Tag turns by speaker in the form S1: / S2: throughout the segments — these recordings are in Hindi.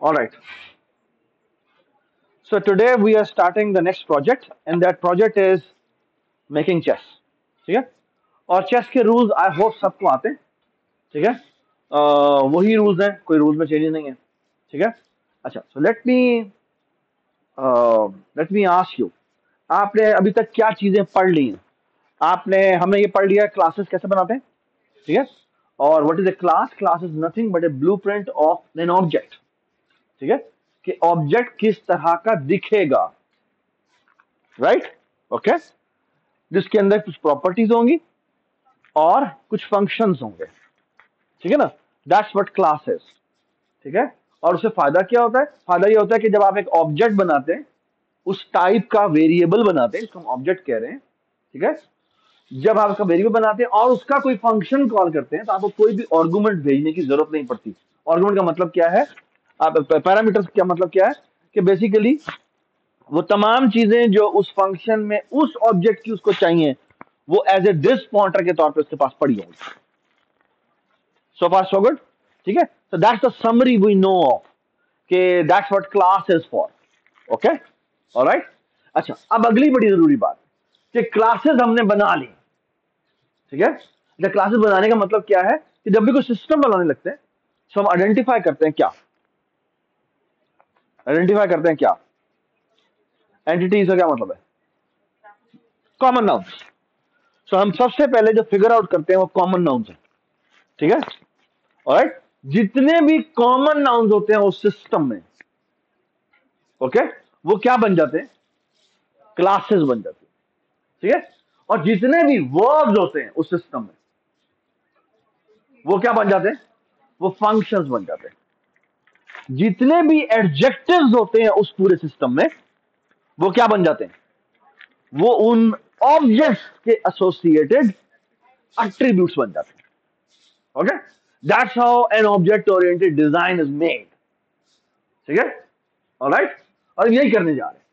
S1: All right. So today we are starting the next project, and that project is making chess. ठीक है? और चेस के रूल्स आई होप सबको आते हैं. ठीक है? वही रूल्स हैं, कोई रूल्स में चेंज नहीं है. ठीक है? अच्छा, सो लेट मी आस्क यू. आपने अभी तक क्या चीजें पढ़ ली हैं? हमने ये पढ़ लिया क्लासेस कैसे बनाते हैं. ठीक है? और what is a class? Class is nothing but A blueprint of an object. ठीक है? कि ऑब्जेक्ट किस तरह का दिखेगा. राइट? ओके. जिसके अंदर कुछ प्रॉपर्टीज होंगी और कुछ फंक्शंस होंगे. ठीक है ना? That's what class is. ठीक है? और उससे फायदा क्या होता है? फायदा ये होता है कि जब आप एक ऑब्जेक्ट बनाते हैं, उस टाइप का वेरिएबल बनाते हैं, इसको हम ऑब्जेक्ट कह रहे हैं. ठीक है? जब आप उसका वेरिएबल बनाते हैं और उसका कोई फंक्शन कॉल करते हैं, तो आपको कोई भी आर्गुमेंट भेजने की जरूरत नहीं पड़ती. आर्गुमेंट का मतलब क्या है? आप पैरामीटर्स क्या मतलब क्या है? कि बेसिकली वो तमाम चीजें जो उस फंक्शन में उस ऑब्जेक्ट की उसको चाहिए, वो एज ए दिस पॉइंटर के तौर पे उसके पास पड़ी होगी. So far so good. ठीक है? So that's the summary we know of कि that's what class is for. Okay. Alright. अच्छा, अब अगली बड़ी जरूरी बात कि क्लासेस हमने बना ली. ठीक है? जब क्लासेस बनाने का मतलब क्या है कि जब भी कोई सिस्टम बनाने लगते हैं, तो हम आइडेंटिफाई करते हैं क्या? आइडेंटिफाई करते हैं क्या? एंटिटीज का क्या मतलब है? Common nouns. सो हम सबसे पहले जो फिगर आउट करते हैं वो कॉमन नाउन्स है. ठीक है? ऑलराइट. जितने भी कॉमन नाउन्स होते हैं उस सिस्टम में, ओके, वो क्या बन जाते हैं? क्लासेस बन जाते हैं. ठीक है? और जितने भी वर्ब्स होते हैं उस सिस्टम में, वो क्या बन जाते हैं? वो फंक्शंस बन जाते हैं. जितने भी एडजेक्टिव्स होते हैं उस पूरे सिस्टम में, वो क्या बन जाते हैं? वो उन ऑब्जेक्ट्स के एसोसिएटेड एट्रीब्यूट्स बन जाते हैं. Okay. That's how an object oriented design is made. ठीक है? ऑलराइट. और यही करने जा रहे हैं.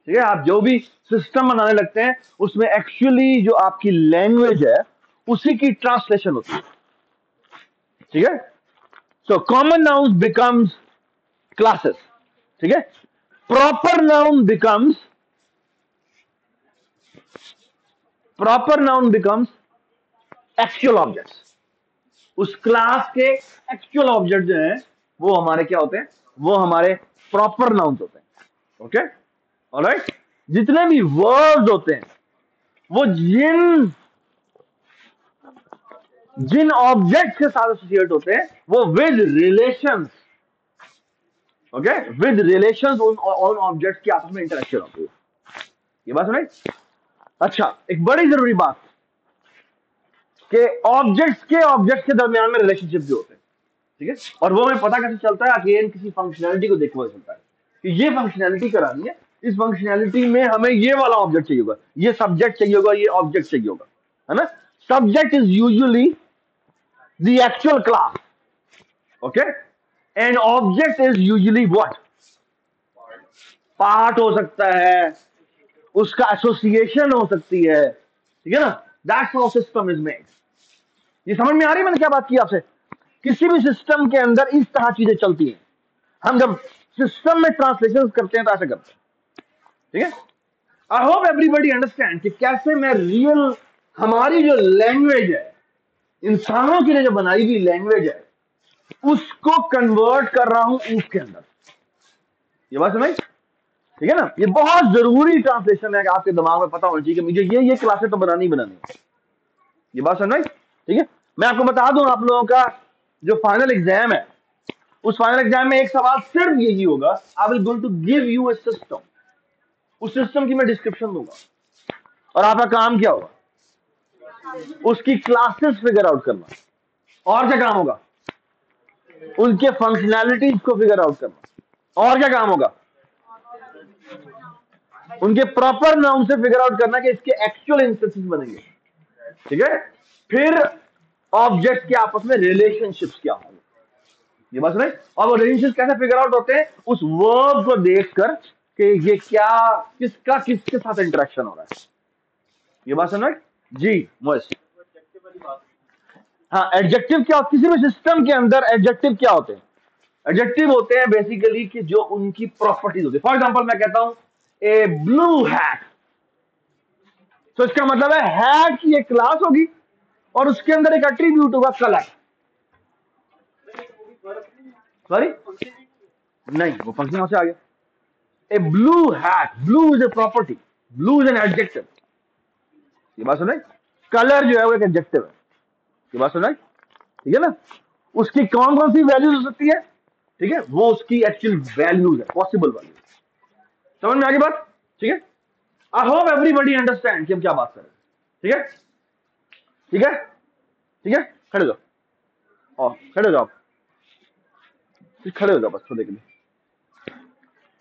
S1: ठीक है? आप जो भी सिस्टम बनाने लगते हैं, उसमें एक्चुअली जो आपकी लैंग्वेज है, उसी की ट्रांसलेशन होती है. ठीक है? So common noun becomes classes. ठीक है? Proper noun becomes actual objects. उस क्लास के एक्चुअल ऑब्जेक्ट जो हैं, वो हमारे क्या होते हैं? वो हमारे प्रॉपर नाउन्स होते हैं. ओके. ऑलराइट. जितने भी वर्ड्स होते हैं, वो जिन जिन ऑब्जेक्ट के साथ एसोसिएट होते हैं, वो with relations. Okay. With relations उन ऑब्जेक्ट की आपस में इंटरेक्शन होती है. ये बात सुनाई. अच्छा, एक बड़ी जरूरी बात कि ऑब्जेक्ट्स के दरमियान में रिलेशनशिप भी होते हैं. ठीक है? और वो हमें पता कैसे चलता है? अगेन किसी फंक्शनैलिटी को देखने पता चलता है कि ये फंक्शनैलिटी करानी है, इस फंक्शनैलिटी में हमें ये वाला ऑब्जेक्ट चाहिए होगा, ये सब्जेक्ट चाहिए होगा, ये ऑब्जेक्ट चाहिए होगा. है ना? Subject is usually the actual class. Okay. And object is usually what? Part हो सकता है, उसका एसोसिएशन हो सकती है. ठीक है ना? That's how system is made. ये समझ में आ रही है मैंने क्या बात की आपसे? किसी भी सिस्टम के अंदर इस तरह चीजें चलती हैं. हम जब सिस्टम में ट्रांसलेशन करते हैं तो ऐसे करते हैं. ठीक है? आई होप एवरीबडी अंडरस्टैंड कि कैसे मैं रियल हमारी जो लैंग्वेज है, इंसानों के लिए जो बनाई हुई लैंग्वेज है, उसको कन्वर्ट कर रहा हूं उसके अंदर. ये बात समझ? ठीक है ना? ये बहुत जरूरी ट्रांसलेशन है कि आपके दिमाग में पता होना चाहिए कि मुझे ये क्लासेस तो बनानी ही बनानी है. ये बात समझ? ठीक है? मैं आपको बता दूं, आप लोगों का जो फाइनल एग्जाम है, उस फाइनल एग्जाम में एक सवाल सिर्फ यही होगा, I will going to give you a system. उस सिस्टम की मैं डिस्क्रिप्शन दूंगा और आपका काम क्या होगा? उसकी क्लासेस फिगर आउट करना. और क्या काम होगा? उनके फंक्शनैलिटीज को फिगर आउट करना. और क्या काम होगा? उनके प्रॉपर नाउन से फिगर आउट करना कि इसके एक्चुअल इंस्टेंसेस बनेंगे. ठीक है? फिर ऑब्जेक्ट के आपस में रिलेशनशिप्स क्या होंगे. ये बात नहीं. और वो रिलेशनशिप कैसे फिगर आउट होते हैं? उस वर्ब को देखकर कि ये क्या, किसका किसके साथ इंटरेक्शन हो रहा है. ये बात समझ? जी मोइस. हाँ, एडजेक्टिव क्या? किसी भी सिस्टम के अंदर एडजेक्टिव क्या होते हैं? एडजेक्टिव होते हैं बेसिकली कि जो उनकी प्रॉपर्टीज होती है। फॉर एग्जांपल मैं कहता हूं ए ब्लू हैट, तो इसका मतलब है हैट की एक क्लास होगी और उसके अंदर एक एट्रीब्यूट होगा कलर। सॉरी, नहीं, वो फंक्शन से आ गया। A blue hat, blue is a property, blue is an adjective. ये बात सुनाई? कलर जो है वो एक एडजेक्टिव है। ये बात सुनाई? ठीक है ना? उसकी कौन कौन सी वैल्यूज हो सकती है? ठीक है, वो उसकी एक्चुअल वैल्यूज है, पॉसिबल वैल्यूज। समझ में आ गई बात? ठीक है, आई होप एवरीबडी अंडरस्टैंड कि हम क्या बात कर रहे हैं। ठीक है, ठीक है, ठीक है, खड़े हो जाओ, और खड़े हो जाओ, खड़े हो जाओ बस थोड़े के लिए।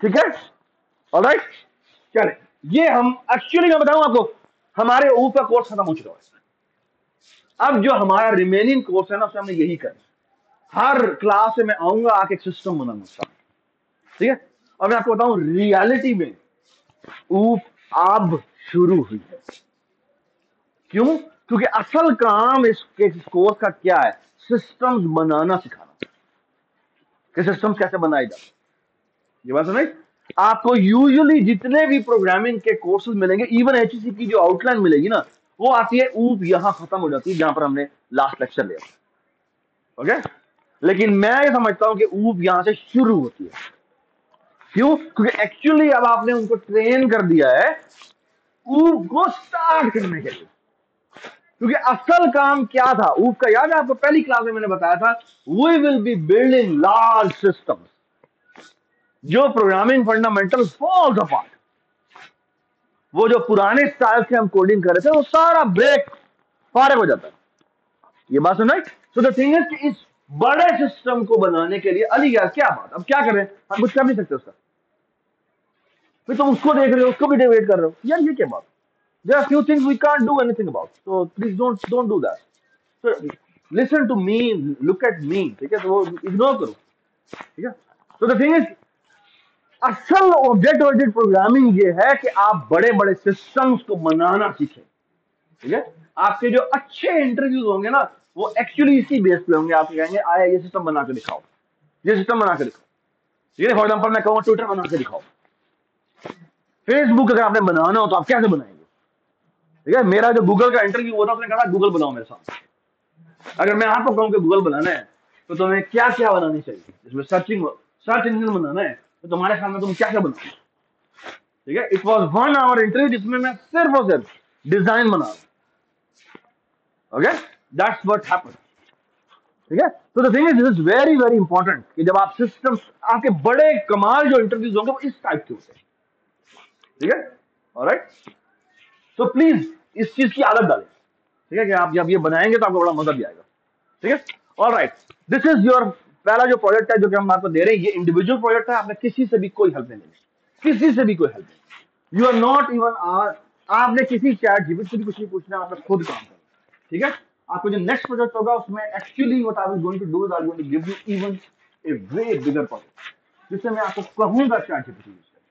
S1: ठीक है, ऑलराइट, चले। ये हम एक्चुअली मैं बताऊं आपको, हमारे ऊपर का कोर्स खत्म हो चुका है। अब जो हमारा रिमेनिंग कोर्स है ना, उसमें हमने यही करना। हर क्लास में मैं आऊंगा, आके एक सिस्टम बनाना चाहता। ठीक है, और मैं आपको बताऊं रियलिटी में ऊप अब शुरू हुई है। क्यों? क्योंकि असल काम इस कोर्स का क्या है? सिस्टम्स बनाना सिखाना, कि सिस्टम्स कैसे बनाए जाते। ये बात सुनाई? आपको यूजुअली जितने भी प्रोग्रामिंग के कोर्सेज मिलेंगे, इवन एचईसी की जो आउटलाइन मिलेगी ना, वो आती है ऊप यहां खत्म हो जाती है जहां पर हमने लास्ट लेक्चर लिया। ओके, लेकिन मैं ये समझता हूं कि ऊप यहां से शुरू होती है। क्यों? क्योंकि एक्चुअली अब आपने उनको ट्रेन कर दिया है ऊप को स्टार्ट करने के लिए। क्योंकि असल काम क्या था ऊप का, याद है आपको? पहली क्लास में मैंने बताया था, we will be building large systems. जो प्रोग्रामिंग फंडामेंटल फॉल्स अपार्ट, वो जो पुराने स्टाइल से हम कोडिंग कर रहे थे, वो सारा ब्रेक फारग हो जाता है। ये बात सुन रहे? सो द थिंग इज कि इस बड़े सिस्टम को बनाने के लिए अली यार क्या बात, अब क्या करें? हम कुछ कर नहीं सकते उसका। फिर तुम उसको देख रहे हो, उसको भी डिबेट कर रहे हो, यार ये क्या बात? There are few things we can't do anything about, so please don't do that. So listen to me, look at me. ठीक है, तो वो इग्नोर करो। ठीक है, तो द थिंग इज, असल ऑब्जेक्ट ओरिएंटेड प्रोग्रामिंग ये है कि आप बड़े बड़े सिस्टम्स को बनाना सीखें। ठीक है, आपके जो अच्छे इंटरव्यूज होंगे ना, वो एक्चुअली इसी बेस पे होंगे। आप कहेंगे आया ये सिस्टम बना के दिखाओ, ये सिस्टम बना के दिखाओ। ठीक है, फॉर एग्जाम्पल मैं कहूँ ट्विटर बना के दिखाओ, फेसबुक अगर आपने बनाना हो तो आप कैसे बनाएंगे? ठीक है, मेरा जो गूगल का इंटरव्यू हुआ था, उसने कहा गूगल बनाओ मेरे साथ। अगर मैं आपको कहूँ कि गूगल बनाना है तो तुम्हें क्या क्या बनानी चाहिए? इसमें सर्च इंजन बनाना है तो तुम्हारे ख्याल में तुम क्या क्या बनाओ? ठीक है, इट वॉज 1 आवर इंटरव्यू जिसमें मैं सिर्फ और सिर्फ डिजाइन बना रहा। Okay, that's what happened. ठीक है, तो the thing is this is very very important कि जब आप सिस्टम्स, आपके बड़े कमाल जो इंटरव्यूज होंगे वो इस टाइप के होते हैं। ठीक है, ऑलराइट, तो प्लीज इस चीज की आदत डालें। ठीक है, कि आप जब ये बनाएंगे तो आपको बड़ा मजा भी आएगा। ठीक है, ऑलराइट, दिस इज योर पहला जो प्रोजेक्ट है जो कि हम आपको दे रहे हैं, ये इंडिविजुअल प्रोजेक्ट है। आपने किसी से भी कोई हेल्प नहीं लेनी, किसी से भी कोई हेल्प नहीं। यू आर नॉट इवन, आपने किसी चैट जीपीटी से भी कुछ नहीं पूछना, आपने खुद काम करना। ठीक है, आपको जो नेक्स्ट प्रोजेक्ट होगा उसमें actually what I am going to do is I am going to give you even a way bigger project, जिससे मैं आपको कहूंगा चैट जीपीटी यूज करें।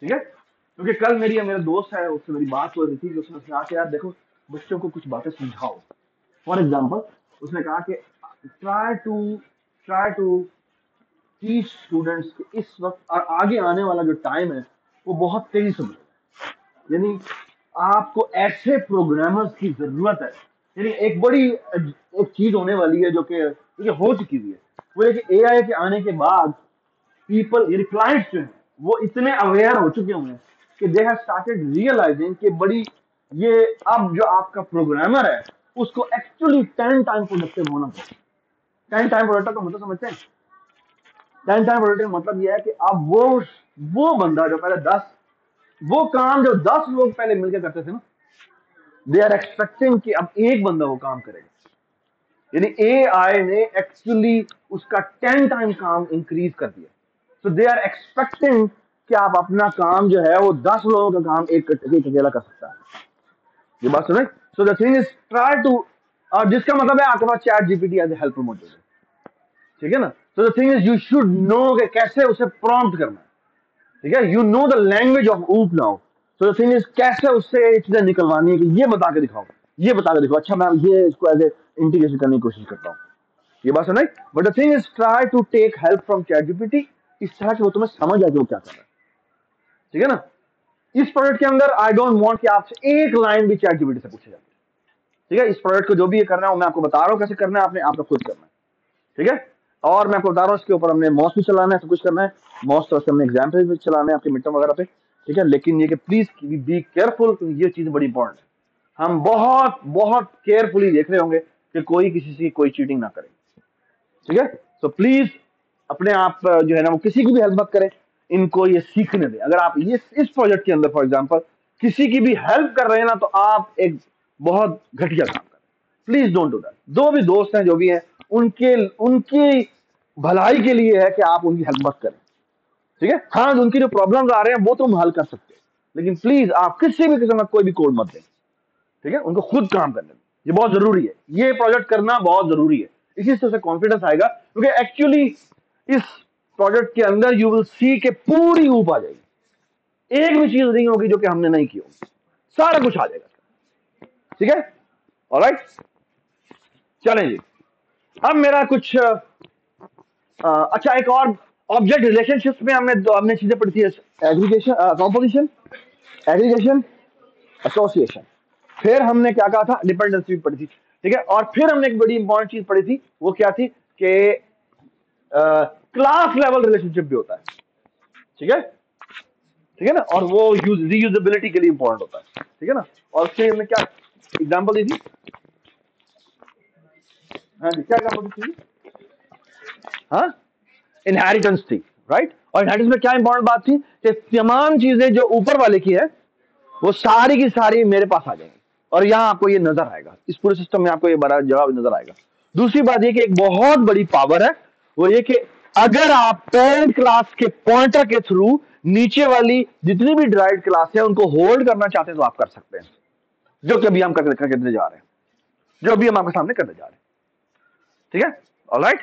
S1: ठीक है, क्योंकि कल मेरा दोस्त है, उससे मेरी बात हो रही थी, उसने कहा कि यार देखो बच्चों को कुछ बातें समझाओ। फॉर एग्जाम्पल उसने कहा कि ट्राई टू टीच स्टूडेंट्स कि इस वक्त और आगे आने वाला जो टाइम है वो बहुत तेजी से बढ़ेगा। यानी आपको ऐसे प्रोग्रामर्स की जरूरत है। यानी एक बड़ी एक चीज होने वाली है जो कि हो चुकी हुई है, वो है कि एआई के आने के बाद पीपल, यानी क्लाइंट्स जो हैं, वो इतने अवेयर हो चुके होंगे कि दे हैव स्टार्टेड रियलाइजिंग कि बड़ी ये अब जो आपका प्रोग्रामर है उसको एक्चुअली 10 टाइम प्रोडक्टिव होना चाहिए। 10 टाइम प्रोडक्टिव का मतलब समझते हैं? 10 टाइम प्रोडक्टिव मतलब ये है कि अब वो बंदा जो पहले 10, वो काम जो 10 लोग पहले मिलकर करते थे ना, दे आर एक्सपेक्टिंग कि अब एक बंदा वो काम करेगा। यानी एआई ने एक्चुअली उसका 10 टाइम काम इंक्रीज कर दिया। सो दे आर एक्सपेक्टिंग कि आप अपना काम जो है वो 10 लोगों का काम एक अकेला कर सकता है। ये बात सुने? So the thing is try to, और जिसका मतलब है आपके पास ChatGPT as a helper मौजूद है। ठीक है ना? So the thing is you should know कि कैसे उसे प्रॉम्प्ट करना है। ठीक है, you know the language of OOP now. So the thing is कैसे उससे चीजें निकलवानी है कि ये बता के दिखाओ, ये बता के दिखाओ। अच्छा मैं ये इसको एज ए इंटीग्रेशन करने की कोशिश करता हूँ। ये बात सुनाई। But the thing is try to take help from ChatGPT, इस तरह कि वो तुम्हें समझ आ जाए वो क्या कर रहा है। ठीक है ना। इस प्रोजेक्ट के अंदर आई डोंट वांट कि आपसे एक लाइन भी चैट जीपीटी से पूछे जाए। ठीक है, इस प्रोजेक्ट को जो भी ये करना है वो मैं आपको बता रहा हूँ कैसे करना है, आपने आपको खुद करना है। ठीक है, और मैं आपको बता रहा हूँ इसके ऊपर हमने मॉस भी चलाना है, सब कुछ करना है, मॉस तरह से हमने एग्जाम्पल भी चलाना है आपके मिड टर्म वगैरह पे। ठीक है, लेकिन ये कि प्लीज बी केयरफुल, क्योंकि ये चीज बड़ी इंपॉर्टेंट है। हम बहुत बहुत केयरफुली देख रहे होंगे कि कोई किसी से कोई चीटिंग ना करे। ठीक है, तो प्लीज अपने आप जो है ना वो किसी की भी हेल्प मत करें, इनको ये सीखने दें। अगर आप ये इस प्रोजेक्ट के अंदर फॉर एग्जांपल किसी की भी हेल्प कर रहे हैं ना, तो आप एक बहुत घटिया काम कर रहे हैं। Please don't do that. जो भी दोस्त हैं जो भी हैं, उनके उनकी भलाई के लिए है कि आप उनकी हेल्प मत करें। ठीक है, हाँ उनकी जो प्रॉब्लम्स आ रहे हैं वो तुम हल कर सकते हो, लेकिन प्लीज आप किसी भी किस्म का कोई भी कोड मत दें। ठीक है, उनको खुद काम करने दें, ये बहुत जरूरी है, ये प्रोजेक्ट करना बहुत जरूरी है। इसी से उसे कॉन्फिडेंस आएगा, क्योंकि एक्चुअली इस प्रोजेक्ट के अंदर यू विल सी के पूरी ऊप आ जाएगी, एक भी चीज नहीं होगी जो कि हमने नहीं की होगी, सारा कुछ आ जाएगा। ठीक है, ऑलराइट, चलें जी। अब मेरा कुछ अच्छा एक और ऑब्जेक्ट रिलेशनशिप्स में हमने चीजें पढ़ी थी, एग्रीगेशन, कॉम्पोजिशन, एग्रीगेशन, एसोसिएशन। फिर हमने क्या कहा था, डिपेंडेंसी पढ़ी थी। ठीक है, और फिर हमने एक बड़ी इंपॉर्टेंट चीज पढ़ी थी, वो क्या थी कि क्लास लेवल रिलेशनशिप भी होता है। ठीक है, ठीक है ना, और वो रीयूजेबिलिटी के लिए इंपॉर्टेंट होता है। ठीक है ना, और फिर हमने क्या एग्जांपल दी थी, हाँ जी क्या एग्जांपल दी थी, हाँ इनहेरिटेंस थी, राइट। और इनहेरिटेंस में क्या इंपॉर्टेंट बात थी कि तमाम चीजें जो ऊपर वाले की है वो सारी की सारी मेरे पास आ जाएंगी, और यहां आपको ये नजर आएगा, इस पूरे सिस्टम में आपको ये बड़ा जवाब नजर आएगा। दूसरी बात ये कि एक बहुत बड़ी पावर है, वो ये कि अगर आप पेरेंट क्लास के पॉइंटर के थ्रू नीचे वाली जितनी भी ड्राइव क्लास है उनको होल्ड करना चाहते हैं तो आप कर सकते हैं, जो कि अभी हम करने जा रहे हैं, जो अभी हम आपके सामने करने जा रहे हैं। ठीक है, ऑलराइट,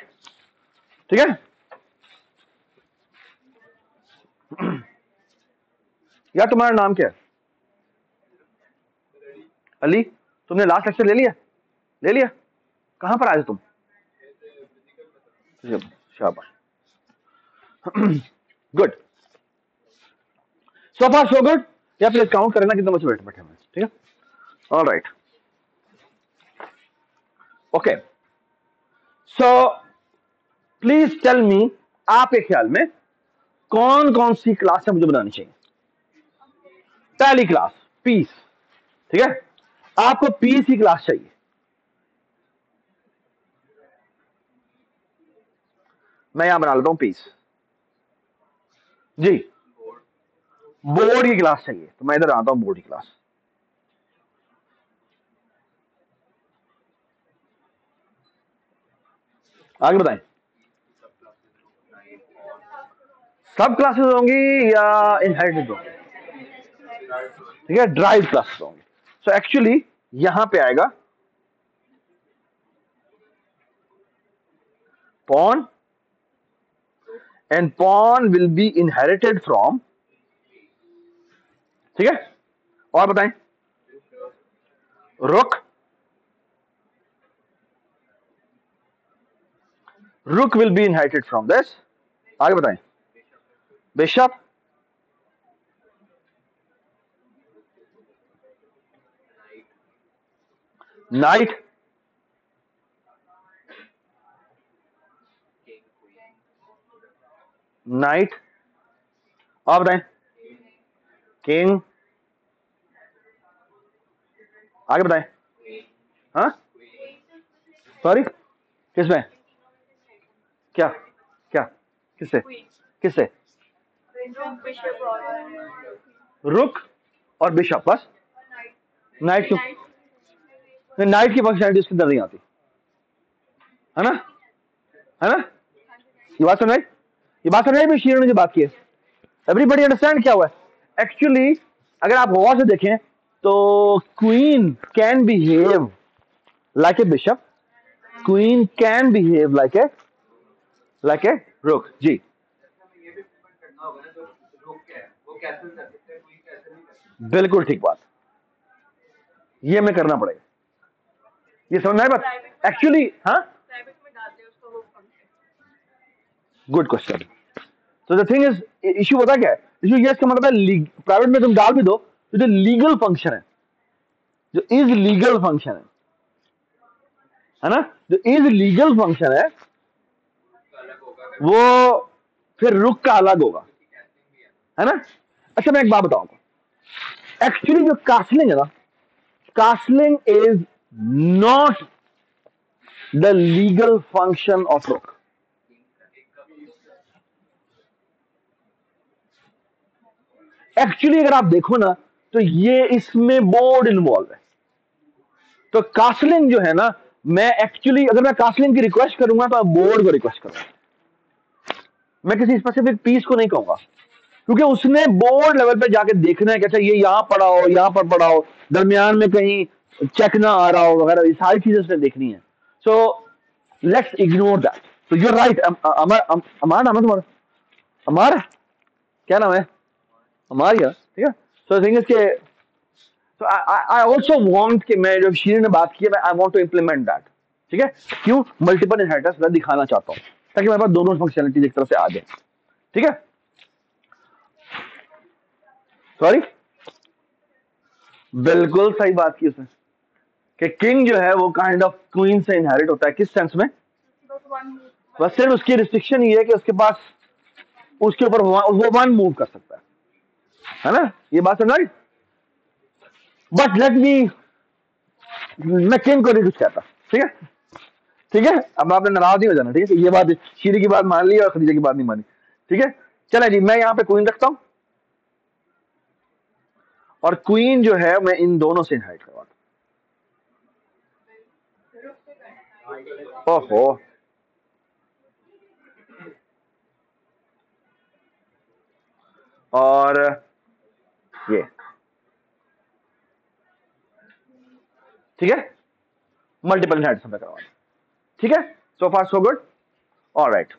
S1: ठीक है। यार तुम्हारा नाम क्या है? अली। तुमने लास्ट लेक्चर ले लिया? ले लिया? कहां पर आए थे तुम? शाबाश, गुड, सो फार सो गुड। या फिर काउंट करना कितना बच्चे बैठे बैठे हुए हैं। ठीक है, all right, okay. So please tell me, आपके ख्याल में कौन कौन सी क्लास है मुझे बनानी चाहिए? पहली क्लास पीस। ठीक है, आपको पीस की क्लास चाहिए। मैं यहां बना लेता हूं पीस जी। बोर्ड की क्लास चाहिए, तो मैं इधर आता हूं बोर्ड की क्लास। आगे बताएं, सब क्लासेस होंगी या इनहेरिटेड होंगी? ठीक है, ड्राइव क्लासेस होंगी। सो एक्चुअली यहां पे आएगा pawn, and pawn will be inherited from। ठीक है, और बताएं, रुक, रुक will be inherited from this. आगे बताएं, बिशप, नाइट, नाइट, और बताएं, किंग, आगे बताएं, हाँ सॉरी किसमें, क्या क्या, किससे किससे? रुक और बिशप बस। नाइट क्यों? नाइट की फंक्शनलिटी उसके अंदर नहीं आती है ना, है ना। ये बात सुन रही, ये बात सुन रही भी शीर ने जो बात की है, एवरीबडी अंडरस्टैंड क्या हुआ है एक्चुअली? अगर आप गौर से देखें तो queen can behave like a bishop, queen can behave like a रुक जी। बिल्कुल ठीक बात, ये हमें करना पड़ेगा, ये समझ में आए बात एक्चुअली। हाँ गुड क्वेश्चन। तो द थिंग इज, इशू पता क्या है? इशू ये इसका मतलब है प्राइवेट में तुम डाल भी दो तो जो लीगल फंक्शन है, जो इज लीगल फंक्शन है ना, जो इज लीगल फंक्शन वो फिर रुक का अलग होगा, है ना। अच्छा मैं एक बात बताऊंगा, एक्चुअली जो कास्लिंग है ना, castling is not the legal function of rook. Actually अगर आप देखो ना तो ये इसमें बोर्ड इन्वॉल्व है। तो कास्लिंग जो है ना, मैं एक्चुअली अगर मैं कास्लिंग की रिक्वेस्ट करूंगा तो बोर्ड को रिक्वेस्ट करूंगा, मैं किसी स्पेसिफिक पीस को नहीं कहूंगा, क्योंकि उसने बोर्ड लेवल पे जाके देखना है कि अच्छा ये यहां पड़ा हो, यहां पर पड़ा हो, दरमियान में कहीं चेक ना आ रहा हो वगैरह, ये सारी चीजें उसने देखनी है। So let's ignore that. तो यूर राइट। अमर, अमार नाम है तुम्हारा? अमार, क्या नाम है? अमार यार, ठीक है। सो थिंग इज के, so I also want कि मैं जब शीर ने बात की है, I want to implement that, ठीक है। क्यों? मल्टीपल इनहेरिटेंस मैं दिखाना चाहता हूँ ताकि मेरे पास दोनों फंक्शनलिटीज एक तरफ से आ जाए, ठीक है। सॉरी, बिल्कुल सही बात की उसने कि किंग जो है वो काइंड ऑफ क्वीन से इनहेरिट होता है। किस सेंस में? बस सिर्फ उसकी रिस्ट्रिक्शन ये है कि उसके पास, उसके ऊपर वो वन मूव कर सकता है ना। ये बात समझ आई? बट लेट मी, मैं किंग को नहीं कुछ कहता, ठीक है, ठीक है। अब आपने नाराज नहीं हो जाना, ठीक है, कि ये बात शीरी की बात मान ली और खदीजा की बात नहीं मानी, ठीक है। चले जी, मैं यहाँ पे क्वीन रखता हूं और क्वीन जो है मैं इन दोनों से इनहेरिट करवाता हूं। ओहो, और ये, ठीक है, मल्टीपल इनहेरिटेंस में करवाता, ठीक है। So far so good, alright.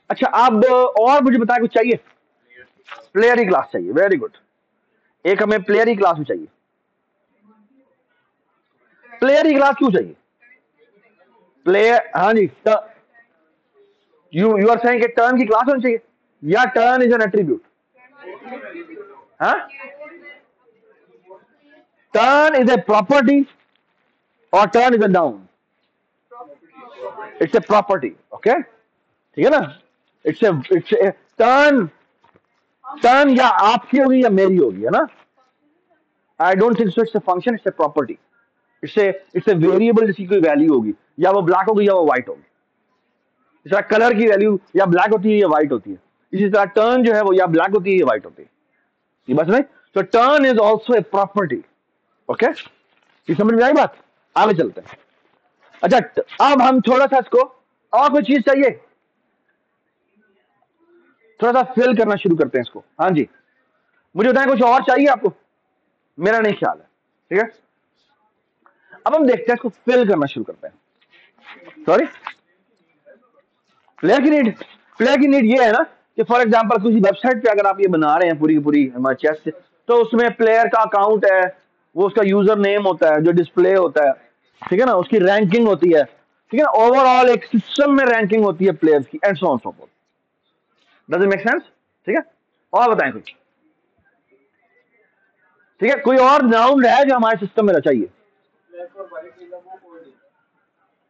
S1: अच्छा अब और मुझे बताया कुछ चाहिए? प्लेयर की क्लास चाहिए, वेरी गुड। एक हमें प्लेयर की क्लास भी चाहिए। प्लेयर की क्लास क्यों चाहिए? प्लेयर, हाँ जी, यू आर सेइंग कि टर्न की क्लास होनी चाहिए या टर्न इज एन एट्रीब्यूट? हाँ, टर्न इज ए प्रॉपर्टी और turn is a noun? It's a property, okay, ठीक है ना। इट्स ए टर्न, टर्न या आपकी होगी या मेरी होगी, है ना। I don't think so it's a function, it's a property. It's a variable जिसकी कोई वैल्यू होगी, या वो ब्लैक होगी या वो व्हाइट होगी। इस तरह कलर की वैल्यू या ब्लैक होती है या व्हाइट होती है, इसी तरह टर्न जो है वो या ब्लैक होती है या व्हाइट होती है। ये बस नहीं, तो turn is also a property, okay. ये समझ में आई बात? आगे चलते हैं। अच्छा अब हम थोड़ा सा इसको, और कोई चीज चाहिए? थोड़ा सा फिल करना शुरू करते हैं इसको। हाँ जी, मुझे बताएं कुछ और चाहिए आपको? मेरा नहीं ख्याल है, ठीक है। अब हम देखते हैं इसको फिल करना शुरू करते हैं। सॉरी, प्लेयर की नीड, प्लेयर की नीड ये है ना कि फॉर एग्जांपल किसी वेबसाइट पे अगर आप ये बना रहे हैं पूरी की पूरी हमारे चेस से, तो उसमें प्लेयर का अकाउंट है, वो उसका यूजर नेम होता है जो डिस्प्ले होता है, ठीक है ना, उसकी रैंकिंग होती है, ठीक है ना, ओवरऑल एक सिस्टम में रैंकिंग होती है प्लेयर्स की, and so on so fourth. Does it make sense? ठीक है, और बताएं कुछ, ठीक है, कोई और नाउन है जो हमारे सिस्टम में चाहिए?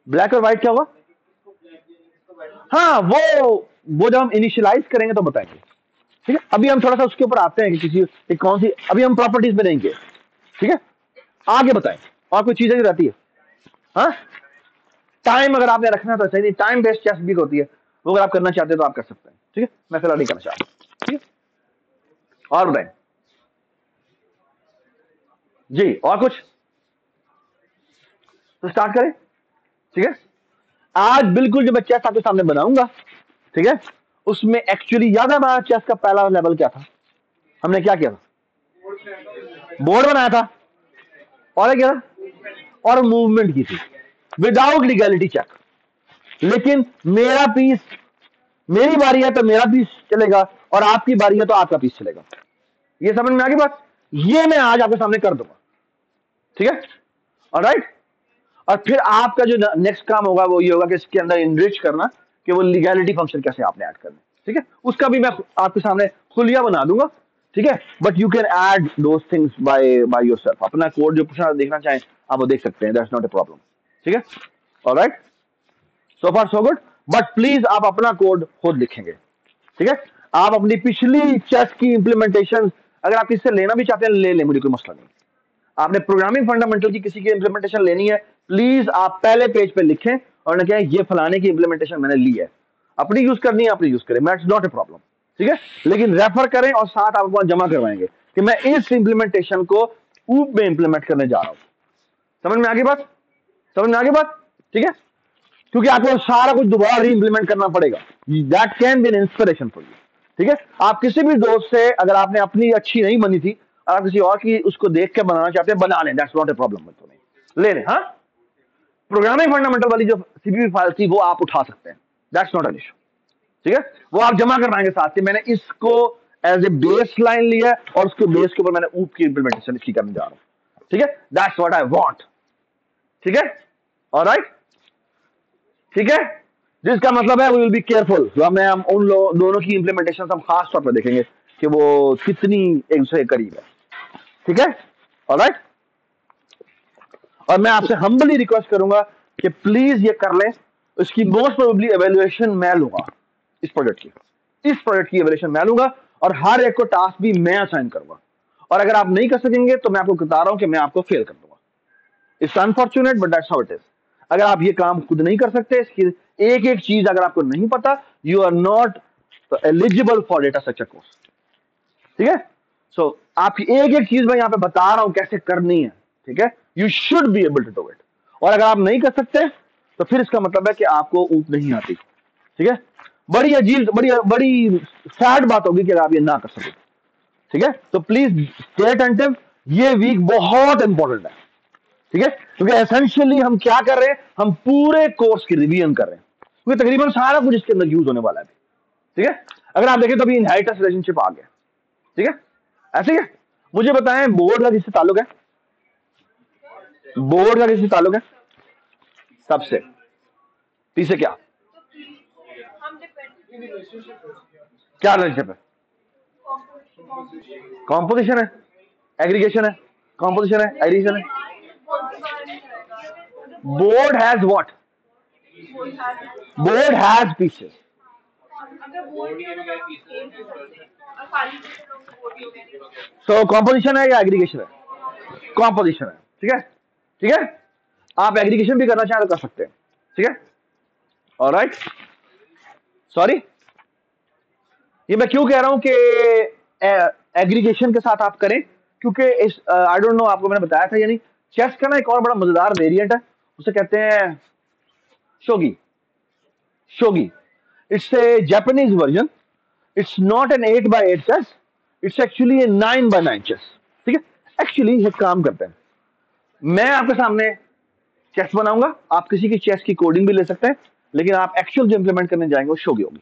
S1: ब्लैक और व्हाइट क्या हुआ? हाँ, वो जब हम इनिशियलाइज करेंगे तो बताएंगे, ठीक है। अभी हम थोड़ा सा उसके ऊपर आते हैं कि किसी एक कौन सी, अभी हम प्रॉपर्टीज में रहेंगे, ठीक है। आगे बताएं, और कोई चीजें रहती है? हाँ, टाइम अगर आपने रखना तो चाहिए, टाइम बेस्ड चेस भी होती है, वो अगर आप करना चाहते हैं तो आप कर सकते हैं, ठीक है। मैं फिलहाल नहीं करना चाहता, ठीक है। और बताएं जी, और कुछ? तो स्टार्ट करें, ठीक है। आज बिल्कुल जो मैं चेस आपके सामने बनाऊंगा, ठीक है, उसमें एक्चुअली याद है हमारा चेस का पहला लेवल क्या था? हमने क्या किया था? बोर्ड बनाया था और क्या था? और मूवमेंट की थी विदाउट लीगैलिटी चेक। लेकिन मेरा पीस, मेरी बारी है तो मेरा पीस चलेगा, और आपकी बारी है तो आपका पीस चलेगा। ये समझ में आ गई बात? ये मैं आज आपके सामने कर दूंगा, ठीक है, ऑलराइट। और फिर आपका जो नेक्स्ट काम होगा वो ये होगा कि इसके अंदर इनरिच करना, कि वो लीगैलिटी फंक्शन कैसे आपने ऐड करना है, ठीक है, उसका भी मैं आपके सामने खुलिया बना दूंगा, ठीक है, but you can add those things by yourself. अपना कोड जो पूछना देखना चाहें आप वो देख सकते हैं, दैट्स नॉट ए प्रॉब्लम, ठीक है, alright, so far so good. But please आप अपना कोड खुद लिखेंगे, ठीक है, आप अपनी पिछली चेस की इंप्लीमेंटेशन अगर आप किससे लेना भी चाहते हैं ले लें, मुझे कोई मसला नहीं। आपने प्रोग्रामिंग फंडामेंटल की किसी की इंप्लीमेंटेशन लेनी है, प्लीज आप पहले पेज पे लिखें और ना कहें ये फलाने की इंप्लीमेंटेशन मैंने ली है, अपनी यूज करनी है अपनी यूज करें, दैट्स नॉट ए प्रॉब्लम, ठीक है, लेकिन रेफर करें और साथ आप वहां जमा करवाएंगे कि मैं इस इंप्लीमेंटेशन को ऊप में इंप्लीमेंट करने जा रहा हूं। समझ में आगे बात, समझ में आगे बात, ठीक है, क्योंकि आपको सारा कुछ दोबारा री इंप्लीमेंट करना पड़ेगा, that can be an inspiration for you, ठीक है। आप किसी भी दोस्त से अगर आपने अपनी अच्छी नहीं बनी थी, आप किसी और की उसको देख के बनाना चाहते हैं, बना लें, दैट्स नॉट ए प्रॉब्लम, ले लें। हाँ, प्रोग्रामिंग फंडामेंटल वाली जो सीपीपी फाइल थी वो आप उठा सकते हैं, दैट्स नॉट एन इशू, ठीक है, वो आप जमा करवाएंगे साथ से, मैंने इसको एज ए बेस लाइन लिया है और उसके बेस के ऊपर मैंने ऊप की इंप्लीमेंटेशन इसकी करने जा रहा हूं, ठीक है, दैट्स व्हाट आई वांट, ठीक है, ऑलराइट, ठीक है, जिसका मतलब है वी विल बी केयरफुल, हम उन दोनों की इंप्लीमेंटेशन हम खास तौर पर देखेंगे कि वो कितनी एक दूसरे के करीब है, ठीक है, ऑलराइट, और मैं आपसे हम्बली रिक्वेस्ट करूंगा कि प्लीज ये कर लें, इसकी मोस्ट प्रोबेबली एवेल्युएशन मैं लूंगा, इस प्रोजेक्ट की एवेल्युएशन मैं लूंगा और हर एक को टास्क भी मैं असाइन करूंगा, और अगर आप नहीं कर सकेंगे तो मैं आपको बता रहा हूं कि मैं आपको फेल कर दूंगा। It's unfortunate but that's how it is. अगर आप ये काम खुद नहीं कर सकते, इसकी एक एक चीज अगर आपको नहीं पता, you are not eligible for data structure course, ठीक है, सो आप एक एक चीज मैं यहाँ पे बता रहा हूं कैसे करनी है, ठीक है, you should be able to do it, और अगर आप नहीं कर सकते तो फिर इसका मतलब है कि आपको ऊप नहीं आती, ठीक है, बड़ी अजीब बड़ी बड़ी सैड बात होगी कि अगर आप ये ना कर सके, ठीक है, तो प्लीज स्टे अटेंटिव, ये वीक बहुत इंपॉर्टेंट है, ठीक है, क्योंकि एसेंशियली हम क्या कर रहे हैं, हम पूरे कोर्स की रिवीजन कर रहे हैं, क्योंकि तकरीबन सारा कुछ इसके अंदर यूज होने वाला है, ठीक है, अगर आप देखें तो अभी इनहेरिटेंस रिलेशनशिप आ गया, ठीक है, ऐसे ही है। मुझे बताएं बोर्ड का किससे ताल्लुक है, बोर्ड का किससे ताल्लुक है, सबसे, पीछे क्या क्या रिलेशनशिप है, कॉम्पोजिशन है, एग्रीगेशन है, कॉम्पोजिशन है, एग्रीगेशन है, board has what, board has pieces, so composition है या एग्रीगेशन है, कॉम्पोजिशन है, ठीक है, ठीक है, आप एग्रीगेशन भी करना चाहें तो कर सकते हैं, ठीक है, ऑलराइट, सॉरी, ये मैं क्यों कह रहा हूं कि एग्रीगेशन के साथ आप करें, क्योंकि इस आई डोंट नो आपको मैंने बताया था या नहीं, चेस का ना एक और बड़ा मजेदार वेरिएंट है, उसे कहते हैं shogi, shogi, it's a Japanese version, it's not an 8x8 chess, it's actually a 9x9 chess, ठीक है, एक्चुअली ये काम करते हैं, मैं आपके सामने चेस बनाऊंगा, आप किसी की चेस की कोडिंग भी ले सकते हैं, लेकिन आप एक्चुअल जो इंप्लीमेंट करने जाएंगे वो शोगी होगी,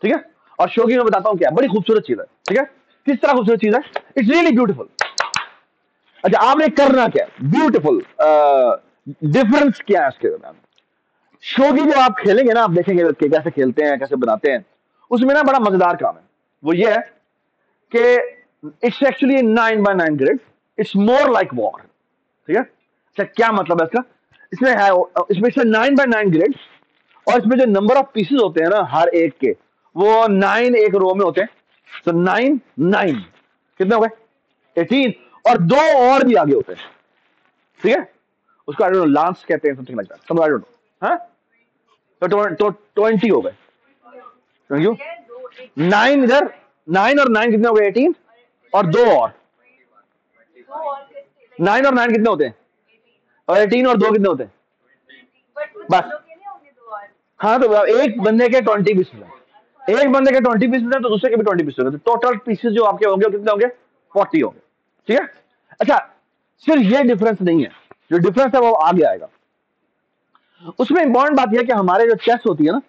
S1: ठीक है, और शोगी में बताता हूं क्या, बड़ी खूबसूरत चीज है, ठीक है, किस तरह खूबसूरत चीज है, इट्स रियली ब्यूटीफुल। अच्छा, आपने करना क्या है, ब्यूटीफुल, डिफरेंस क्या है इसके दरमियान, शोगी जो आप खेलेंगे ना, आप देखेंगे कि कैसे खेलते हैं, कैसे बनाते हैं, उसमें ना बड़ा मजेदार काम है, वो ये है कि it's actually 9x9 grid, it's more like war, ठीक है, अच्छा क्या मतलब है इसका, इसमें है, इसमें 9x9 ग्रिड, और इसमें जो नंबर ऑफ पीसेस होते हैं ना हर एक के, वो 9 एक रो में होते हैं, तो 9 9 कितने हो गए 18, और दो और भी आगे होते हैं, ठीक है, उसको आई डोंट नो लांस कहते हैं, समथिंग लाइक दैट, समझ, आई डोंट नो, हाँ, तो 20 हो गए, क्यों 9 इधर, 9 और 9 कितने हो गए 18, और दो और, 9 और 9 कितने होते हैं, और 18 और दो कितने होते हैं, बस, हाँ, तो एक बंदे के 20 पीसेस हैं, एक बंदे के 20 पीसेस हैं तो दूसरे के भी 20 पीसेस होंगे, तो टोटल पीसेस जो आपके होंगे वो कितने होंगे 40 होंगे, ठीक है, अच्छा, सिर्फ ये डिफरेंस नहीं है, जो डिफरेंस है वो आगे आएगा, उसमें इंपॉर्टेंट बात यह है कि हमारे जो चेस होती है ना,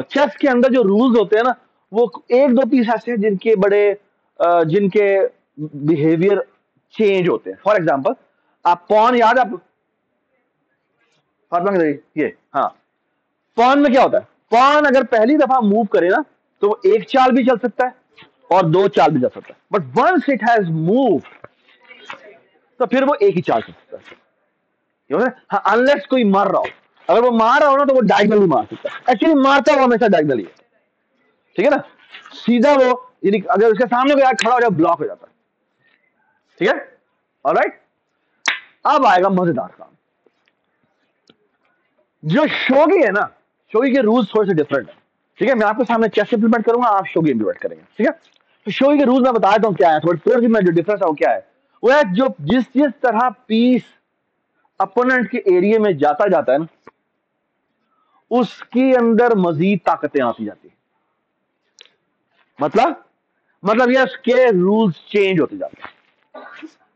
S1: चेस के अंदर जो रूल्स होते हैं ना, वो एक दो पीस ऐसे हैं जिनके बड़े जिनके बिहेवियर चेंज होते हैं, फॉर एग्जांपल आप पॉन याद, आप फातिमा की ये, हाँ, पॉन में क्या होता है, पॉन अगर पहली दफा मूव करे ना तो वो एक चाल भी चल सकता है और दो चाल भी चल सकता है, but once it has move तो फिर वो एक ही चाल चल सकता है। हाँ, अनलेस कोई मार रहा हो। अगर वो मार रहा हो ना तो वो डायगनली मार सकता है। एक्चुअली मारता हुआ हमेशा डायगनली है, ठीक है ना। सीधा वो यानी अगर उसके सामने कोई खड़ा हो जाए ब्लॉक हो जाता है, ठीक है। ऑलराइट, अब आएगा मजेदार काम। जो शोगी है ना, शोगी के रूल्स थोड़े से डिफरेंट है, ठीक है। मैं आपके सामने चेस इंप्लीमेंट करूंगा, आप शोगी इंप्लीमेंट करेंगे, ठीक है। तो शोगी के रूल्स मैं बता देता हूँ क्या है, थोड़ी में जो डिफरेंस है वो क्या है। वो है जो जिस जिस तरह पीस अपोनेंट के एरिया में जाता जाता है ना, उसके अंदर मजीद ताकतें आती जाती है। मतलब ये उसके रूल्स चेंज होते जाते हैं।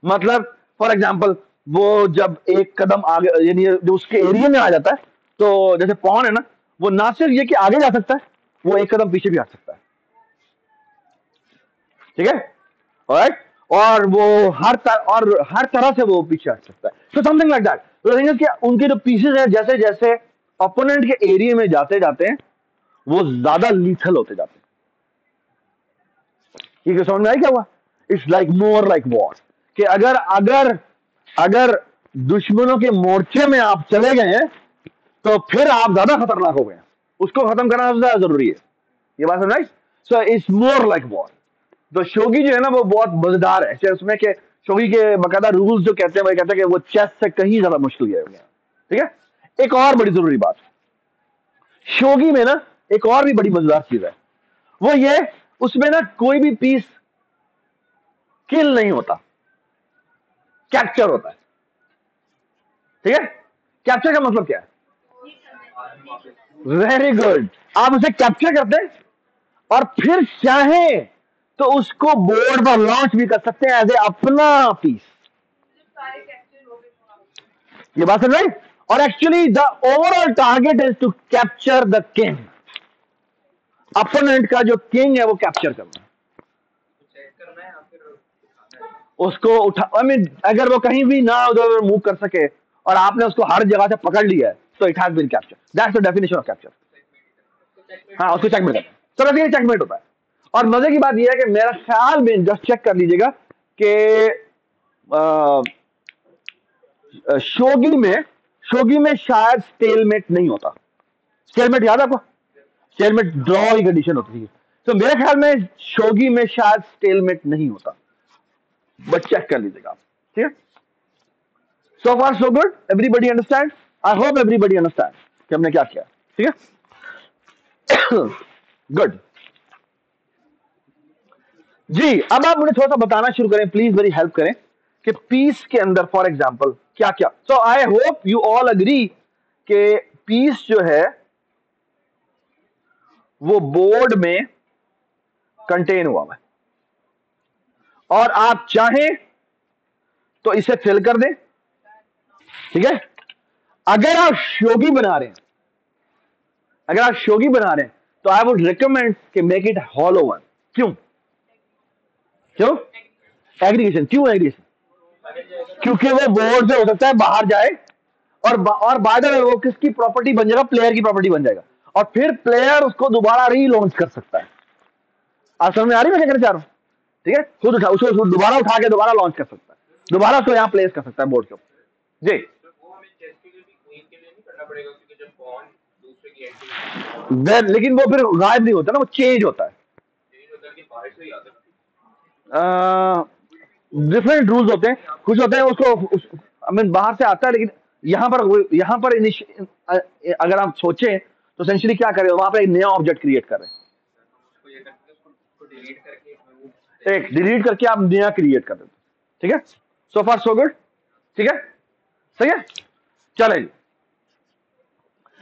S1: मतलब फॉर एग्जाम्पल वो जब एक कदम आगे यानी जो उसके एरिया में आ जाता है, तो जैसे पॉन है ना, वो ना सिर्फ ये कि आगे जा सकता है, वो एक कदम पीछे भी हट सकता है, ठीक है। ऑलराइट, और वो हर तरह से वो पीछे हट सकता है। तो समथिंग लाइक दैट। तो कि उनके जो पीसेस है जैसे जैसे अपोनेंट के एरिया में जाते जाते हैं वो ज्यादा लीथल होते जाते हैं। ठीक है, समझ में आई क्या हुआ। It's like more like war, कि अगर अगर अगर दुश्मनों के मोर्चे में आप चले गए हैं तो फिर आप ज्यादा खतरनाक हो गए। उसको खत्म करना सबसे ज्यादा जरूरी है। ये बात समझ। So it's more like war. तो शोगी जो है ना वो बहुत मजेदार है उसमें के शोगी के बकायदा रूल्स जो कहते हैं वो कहते हैं कि वो चेस से कहीं ज्यादा मुश्किल है, ठीक है। एक और बड़ी जरूरी बात शोगी में ना, एक और भी बड़ी मजेदार चीज है, वो ये उसमें ना कोई भी पीस किल नहीं होता, कैप्चर होता है, ठीक है। कैप्चर का मतलब क्या है? Very good. आप उसे कैप्चर करते हैं और फिर चाहे तो उसको बोर्ड पर लॉन्च भी कर सकते हैं एज ए अपना पीस। ये बात समझ रहे। और actually the overall target is to capture the king. Opponent का जो किंग है वो कैप्चर करना है, उसको उठा। आई मीन अगर वो कहीं भी ना उधर मूव कर सके और आपने उसको हर जगह से पकड़ लिया है तो it has been capture. That's the definition of capture. हाँ, उसको चेकमेट करना है, तो बेसिकली चेकमेट होता है। और मजे की बात यह है कि मेरा ख्याल में जस्ट चेक कर लीजिएगा कि शोगी में शायद स्टेलमेट नहीं होता। स्टेलमेट याद है आपको? स्टेलमेट ड्रॉ की कंडीशन होती थी। तो मेरे ख्याल में शोगी में शायद स्टेलमेट नहीं होता, बट चेक कर लीजिएगा आप, ठीक है। So far so good, everybody understand. I hope everybody understand कि हमने क्या किया, ठीक है। गुड जी। अब आप मुझे थोड़ा सा बताना शुरू करें प्लीज, मेरी हेल्प करें कि पीस के अंदर फॉर एग्जांपल क्या क्या। So I hope you all agree कि पीस जो है वो बोर्ड में कंटेन हुआ है और आप चाहें तो इसे फिल कर दें, ठीक है। अगर आप शोगी बना रहे हैं तो आई वुड रिकमेंड कि मेक इट हॉलो वन। क्यों? एग्रीगेशन क्यों? एग्रीगेशन क्योंकि वो बोर्ड से हो सकता है बाहर जाए और बाद में वो किसकी प्रॉपर्टी बन जाएगा? प्लेयर की प्रॉपर्टी बन जाएगा और फिर प्लेयर उसको दोबारा रीलॉन्च कर सकता है। आप समझ में आ रही है मैं क्या कहना चाह रहा हूं? ठीक है, खुद उठा उसको दोबारा उठा के दोबारा लॉन्च कर सकता है, दोबारा उसको यहाँ प्लेस कर सकता है बोर्ड के ऊपर। जी लेकिन वो फिर गायब नहीं होता ना, वो चेंज होता है। डिफरेंट रूल्स होते हैं, कुछ होते हैं उसको आई मीन बाहर से आता है, लेकिन यहाँ पर अगर आप सोचें तो सेंचुरी क्या करे, वहां पर एक नया ऑब्जेक्ट क्रिएट कर रहे हैं, एक डिलीट करके आप नया क्रिएट कर देते, ठीक है। सो फार सो गुड, ठीक है, सही है। चलें,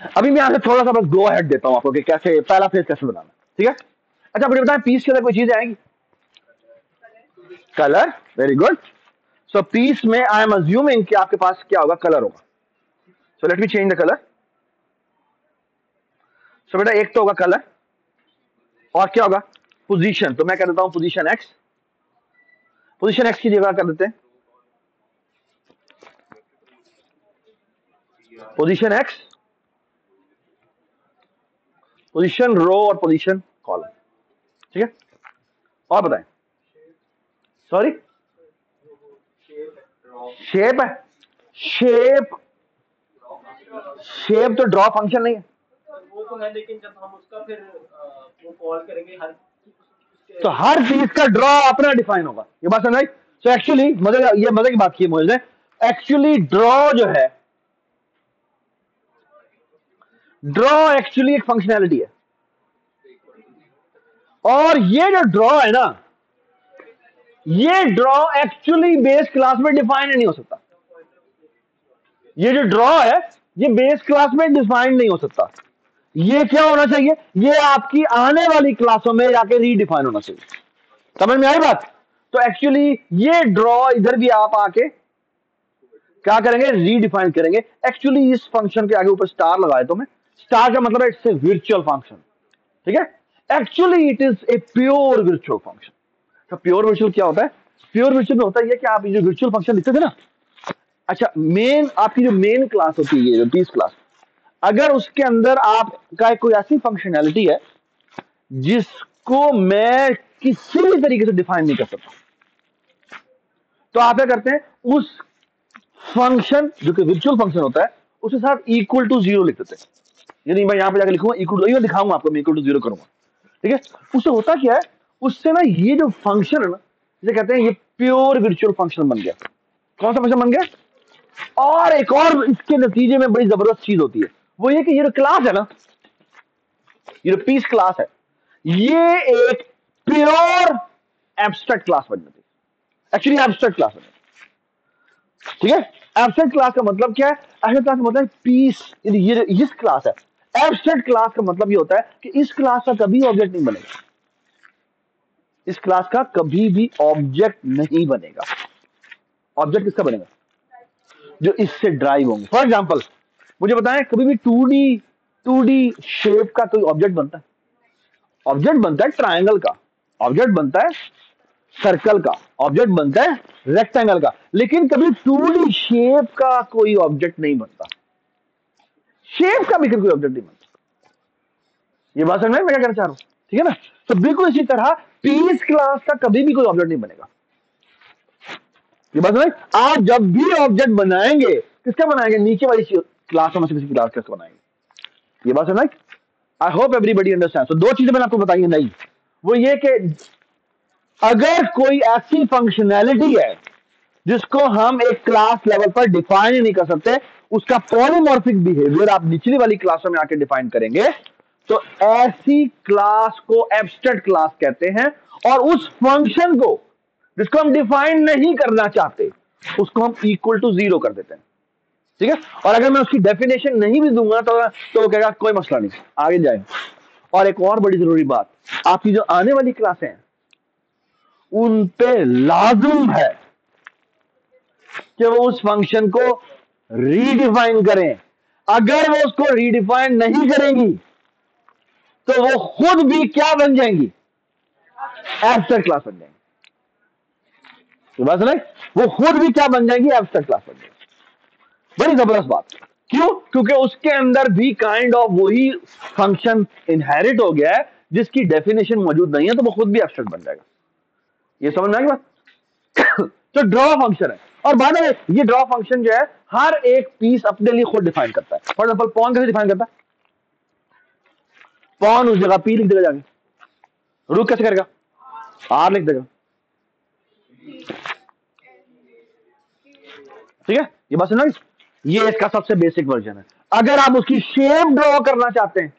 S1: अभी मैं यहाँ से थोड़ा सा बस गो अहेड देता हूँ आपको कि कैसे पहला फेज कैसे बनाना, ठीक है। अच्छा मुझे बताएं पीस के अंदर कोई चीज आएगी? Colour, very good. So piece में आई एम अज्यूमिंग कि आपके पास क्या होगा? कलर होगा। So let me change the colour. So बेटा एक तो होगा कलर और क्या होगा? पोजीशन। तो मैं कह देता हूं पोजीशन एक्स। पोजीशन एक्स की जगह कर देते हैं पोजीशन एक्स पोजीशन रो और पोजीशन कॉलम, ठीक है। और बताएं, सॉरी शेप है, शेप शेप तो ड्रॉ फंक्शन नहीं है,
S2: वो तो है, लेकिन जब हम उसका फिर वो कॉल करेंगे हर
S1: तो हर चीज का ड्रॉ अपना डिफाइन होगा, ये बात समझ आई। सो एक्चुअली ये मजे की बात की मोहित ने, एक्चुअली ड्रॉ एक्चुअली एक फंक्शनैलिटी है, और ये जो ड्रॉ है ना, ये ड्रॉ एक्चुअली बेस क्लास में डिफाइन नहीं हो सकता। ये जो ड्रॉ है ये बेस क्लास में डिफाइन नहीं हो सकता। ये क्या होना चाहिए, ये आपकी आने वाली क्लासों में जाके रीडिफाइन होना चाहिए। समझ में आई बात। तो एक्चुअली ये ड्रॉ इधर भी आप आके क्या करेंगे, रीडिफाइन करेंगे। एक्चुअली इस फंक्शन के आगे ऊपर स्टार लगाए तो मैं, स्टार का मतलब है इट्स ए वर्चुअल फंक्शन, ठीक है। Actually it is a pure virtual function. तो प्योर वर्चुअल क्या होता है, प्योर वर्चुअल में होता है कि आप ये जो वर्चुअल फंक्शन लिखते थे ना, अच्छा मेन आपकी जो मेन क्लास होती है, ये जो बेस क्लास, अगर उसके अंदर आपका कोई ऐसी फंक्शनैलिटी है जिसको मैं किसी भी तरीके से डिफाइन नहीं कर सकता, तो आप क्या करते हैं, उस फंक्शन जो कि वर्चुअल फंक्शन होता है उसके साथ इक्वल टू जीरो लिख देते हैं। यानी मैं यहां पे जाकर लिखूंगा इक्वल टू, दिखाऊंगा आपको, मैं इक्वल टू जीरो करूंगा, ठीक है। उससे होता क्या है, उससे ना ये जो फंक्शन है ना, जिसे कहते हैं ये प्योर वर्चुअल फंक्शन बन गया। कौन सा फंक्शन बन गया। और एक और इसके नतीजे में बड़ी जबरदस्त चीज होती है, वो ये कि ये जो क्लास है ना, ये जो पीस क्लास है, ये एक प्योर एब्स्ट्रैक्ट क्लास बन जाती है। एक्चुअली एब्स्ट्रैक्ट क्लास है, ठीक है। एब्स्ट्रैक्ट क्लास का मतलब क्या है, एब्स्ट्रैक्ट क्लास का मतलब पीस, ये इस क्लास है। एब्स्ट्रैक्ट क्लास का मतलब ये होता है कि इस क्लास का कभी ऑब्जेक्ट नहीं बनेगा, इस क्लास का कभी भी ऑब्जेक्ट नहीं बनेगा। ऑब्जेक्ट किसका बनेगा, जो इससे ड्राइव होंगे। फॉर एग्जाम्पल मुझे बताएं, कभी भी 2D शेप का कोई ऑब्जेक्ट बनता है, ऑब्जेक्ट बनता है ट्रायंगल का, ऑब्जेक्ट बनता है सर्कल का, ऑब्जेक्ट बनता है रेक्टेंगल का, लेकिन कभी 2D शेप का कोई ऑब्जेक्ट नहीं बनता, शेप का भी कोई ऑब्जेक्ट नहीं बनता। ये बात समझ में मैं क्या कहना चाह रहा हूं, ठीक है ना। तो बिल्कुल इसी तरह पीस क्लास का कभी भी कोई ऑब्जेक्ट नहीं बनेगा। ये बात समझ, आप जब भी ऑब्जेक्ट बनाएंगे किसका बनाएंगे, नीचे वाली क्लासों में से किसी क्लास का बनाएंगे। ये बात समझ, आई होप एवरीबडी अंडरस्टैंड। तो दो चीजें मैंने आपको बताई नहीं, वो ये कि अगर कोई ऐसी फंक्शनैलिटी है जिसको हम एक क्लास लेवल पर डिफाइन ही नहीं कर सकते, उसका पॉलीमॉर्फिक बिहेवियर आप निचली वाली क्लासों में आके डिफाइन करेंगे, तो ऐसी क्लास को एब्स्ट्रैक्ट क्लास कहते हैं। और उस फंक्शन को जिसको हम डिफाइन नहीं करना चाहते, उसको हम इक्वल टू जीरो कर देते हैं, ठीक है। और अगर मैं उसकी डेफिनेशन नहीं भी दूंगा तो वो कहेगा कोई मसला नहीं, आगे जाए। और एक और बड़ी जरूरी बात, आपकी जो आने वाली क्लासें हैं उन पे लाजुम है कि वो उस फंक्शन को रीडिफाइन करें। अगर वो उसको रीडिफाइन नहीं करेंगी तो वो खुद भी क्या बन जाएंगी, एब्स्ट्रैक्ट क्लास बन जाएंगी। तो बस नहीं, वो खुद भी क्या बन जाएंगी, एब्स्ट्रैक्ट क्लास बन जाएंगी। बड़ी जबरदस्त बात, क्यों, क्योंकि उसके अंदर भी काइंड ऑफ वही फंक्शन इनहेरिट हो गया है जिसकी डेफिनेशन मौजूद नहीं है, तो वो खुद भी एब्स्ट्रैक्ट बन जाएगा। ये समझ में आई बात। तो ड्रॉ फंक्शन है, और बाद में ये ड्रॉ फंक्शन जो है हर एक पीस अपने लिए खुद डिफाइन करता है। फॉर एग्जाम्पल पॉन कैसे डिफाइन करता है, पॉन उस जगह पी लिख देगा जाके, रुक कैसे करेगा, आर लिख देगा, ठीक है। ये बात सुना, ये इसका सबसे बेसिक वर्जन है। अगर आप उसकी शेप ड्रॉ करना चाहते हैं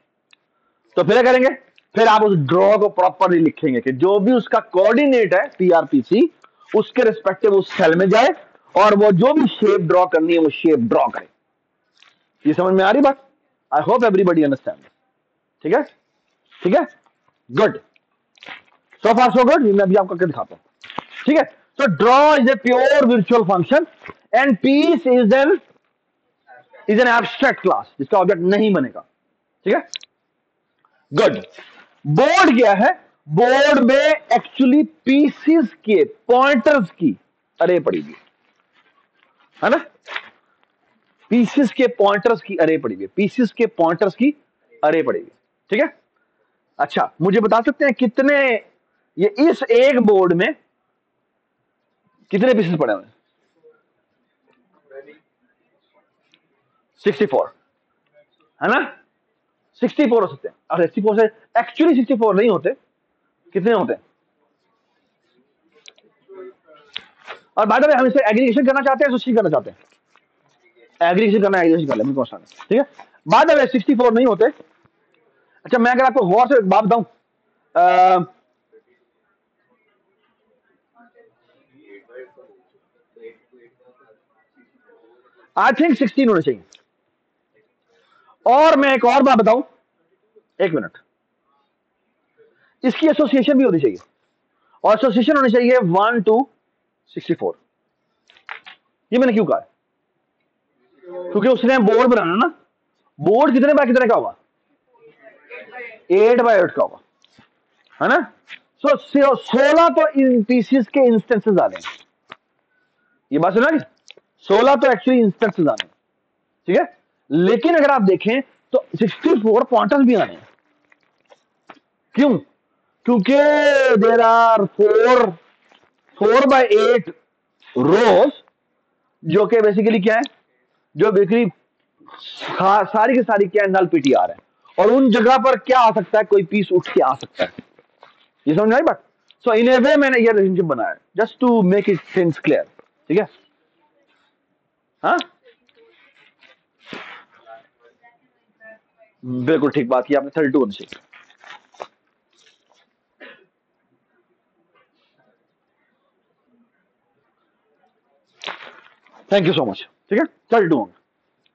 S1: तो फिर क्या करेंगे, फिर आप उस ड्रॉ को प्रॉपरली लिखेंगे कि जो भी उसका कोऑर्डिनेट है पीआरपीसी, उसके रिस्पेक्टिव उस सेल में जाए और वो जो भी शेप ड्रॉ करनी है वो शेप ड्रॉ करे। ये समझ में आ रही बात, आई होप एवरीबडी अंडरस्टैंड, ठीक है, ठीक है, गुड, सो फार सो गुड। मैं अभी आपको दिखाता हूं, ठीक है। तो draw is a pure virtual function and piece is an abstract class जिसका ऑब्जेक्ट नहीं बनेगा, ठीक है, गुड। बोर्ड क्या है, बोर्ड में एक्चुअली पीसीस के पॉइंटर्स की अरे पड़ी हुई है ना, पीसेस के पॉइंटर्स की अरे पड़ी हुई है, पीसेस के पॉइंटर्स की अरे पड़ी हुई, ठीक है। अच्छा, मुझे बता सकते हैं कितने, ये इस एक बोर्ड में कितने पीसेस पड़े हुए हैं? 64 है ना? 64 हो सकते हैं। और 64 से एक्चुअली 64 नहीं होते, कितने होते हैं? और बाय द वे हम इसे एग्रीगेशन करना चाहते हैं, एसोसिएशन करना चाहते हैं? एग्रीगेशन करना है, एग्रीगेशन कर ले, मुझे ठीक है। बाय द वे 64 नहीं होते। अच्छा, मैं अगर आपको गौर से एक बात बताऊं, आई थिंक 16 होने चाहिए। और मैं एक और बात बताऊं, एक मिनट, इसकी एसोसिएशन भी होनी चाहिए, और एसोसिएशन होनी चाहिए 1 to 64। ये मैंने क्यों कहा? क्योंकि उसने बोर्ड बनाना ना, बोर्ड कितने बाय कितने का होगा? 8 बाय 8 का होगा, है ना? सो 16 तो इन पीसीस के इंस्टेंसेस आ रहे हैं। ये बात सुना कि 16 तो एक्चुअली इंस्टेंसेस आ रहे हैं, ठीक है। लेकिन अगर आप देखें तो 64 पॉइंटर्स भी आ रहे हैं। क्यों? क्योंकि देर आर 4 बाय 8 रोज, जो कि बेसिकली क्या है, जो बेसिकली सारी की सारी क्या है, नल पीटीआर है। और उन जगह पर क्या आ सकता है, कोई पीस उठ के आ सकता है। ये समझ आई बात? सो इन ए वे मैंने ये रिलेशनशिप बनाया just to make it things clear, ठीक है। हाँ, बिल्कुल ठीक बात की आपने, 32 होनी चाहिए। थैंक यू सो मच, ठीक है, 32 होंगे,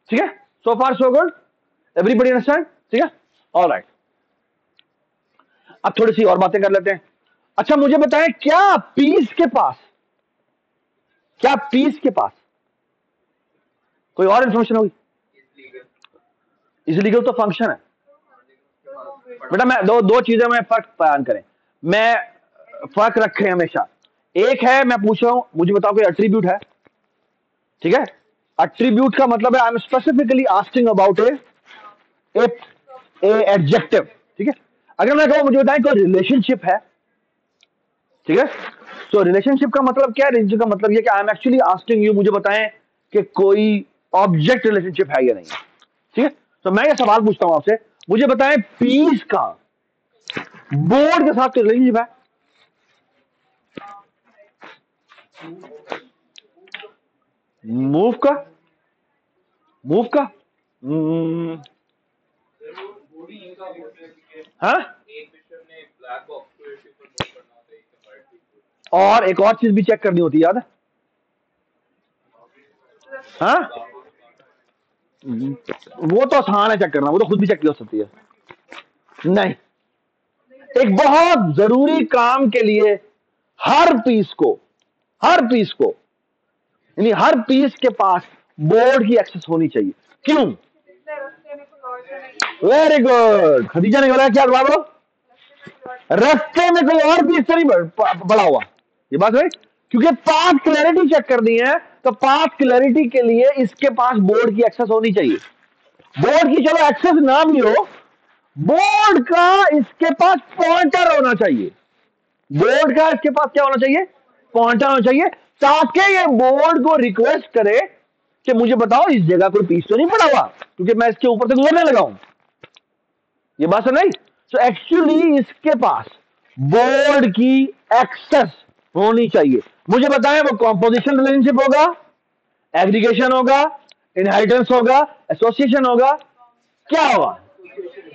S1: ठीक है। So far so good, everybody understand, ठीक है, ऑल राइट। अब थोड़ी सी और बातें कर लेते हैं। अच्छा, मुझे बताएं, क्या पीस के पास, क्या पीस के पास कोई और इंफॉर्मेशन होगी? इलीगल तो फंक्शन है बेटा। मैं दो चीजें में फर्क बयान करें, मैं फर्क रखे हमेशा। एक है, मैं पूछ रहा हूं, मुझे बताओ कोई एट्रीब्यूट है, ठीक है। एट्रीब्यूट का मतलब है I am specifically asking about A adjective, ठीक है। अगर मैं कहूं मुझे बताएं कोई रिलेशनशिप है, ठीक है। तो रिलेशनशिप का मतलब क्या है? रिलेशनशिप का मतलब ये कि I am actually asking you, मुझे बताएं कि कोई ऑब्जेक्ट रिलेशनशिप है या नहीं, ठीक है। तो मैं ये सवाल पूछता हूं आपसे, मुझे बताएं पीस का बोर्ड के साथ रिलेशनशिप है? मूव का, मूव का, हाँ। और एक और चीज भी चेक करनी होती है, याद है? हाँ, वो तो आसान है चेक करना, वो तो खुद भी चेक की हो सकती है। नहीं, एक बहुत जरूरी काम के लिए हर पीस को, हर पीस को, यानी हर पीस के पास बोर्ड की एक्सेस होनी चाहिए। क्यों? वेरी गुड, खदीजा ने बोला क्या जवाब हो? रास्ते में कोई और पीस तो नहीं बड़ा हुआ, ये बात है। क्योंकि पाथ क्लैरिटी चेक करनी है, तो पाथ क्लैरिटी के लिए इसके पास बोर्ड की एक्सेस होनी चाहिए। बोर्ड की चलो एक्सेस ना भी हो, बोर्ड का इसके पास पॉइंटर होना चाहिए। बोर्ड का इसके पास क्या होना चाहिए? पॉइंटर होना चाहिए, ताकि ये बोर्ड को रिक्वेस्ट करे कि मुझे बताओ इस जगह कोई पीस तो नहीं पड़ा हुआ, क्योंकि मैं इसके ऊपर से गुजरने लगा हूं। ये बात है नहीं? तो एक्चुअली इसके पास बोर्ड की एक्सेस होनी चाहिए। मुझे बताएं वो कॉम्पोजिशन रिलेशनशिप होगा, एग्रीगेशन होगा, इनहेरिटेंस होगा, एसोसिएशन होगा, क्या होगा?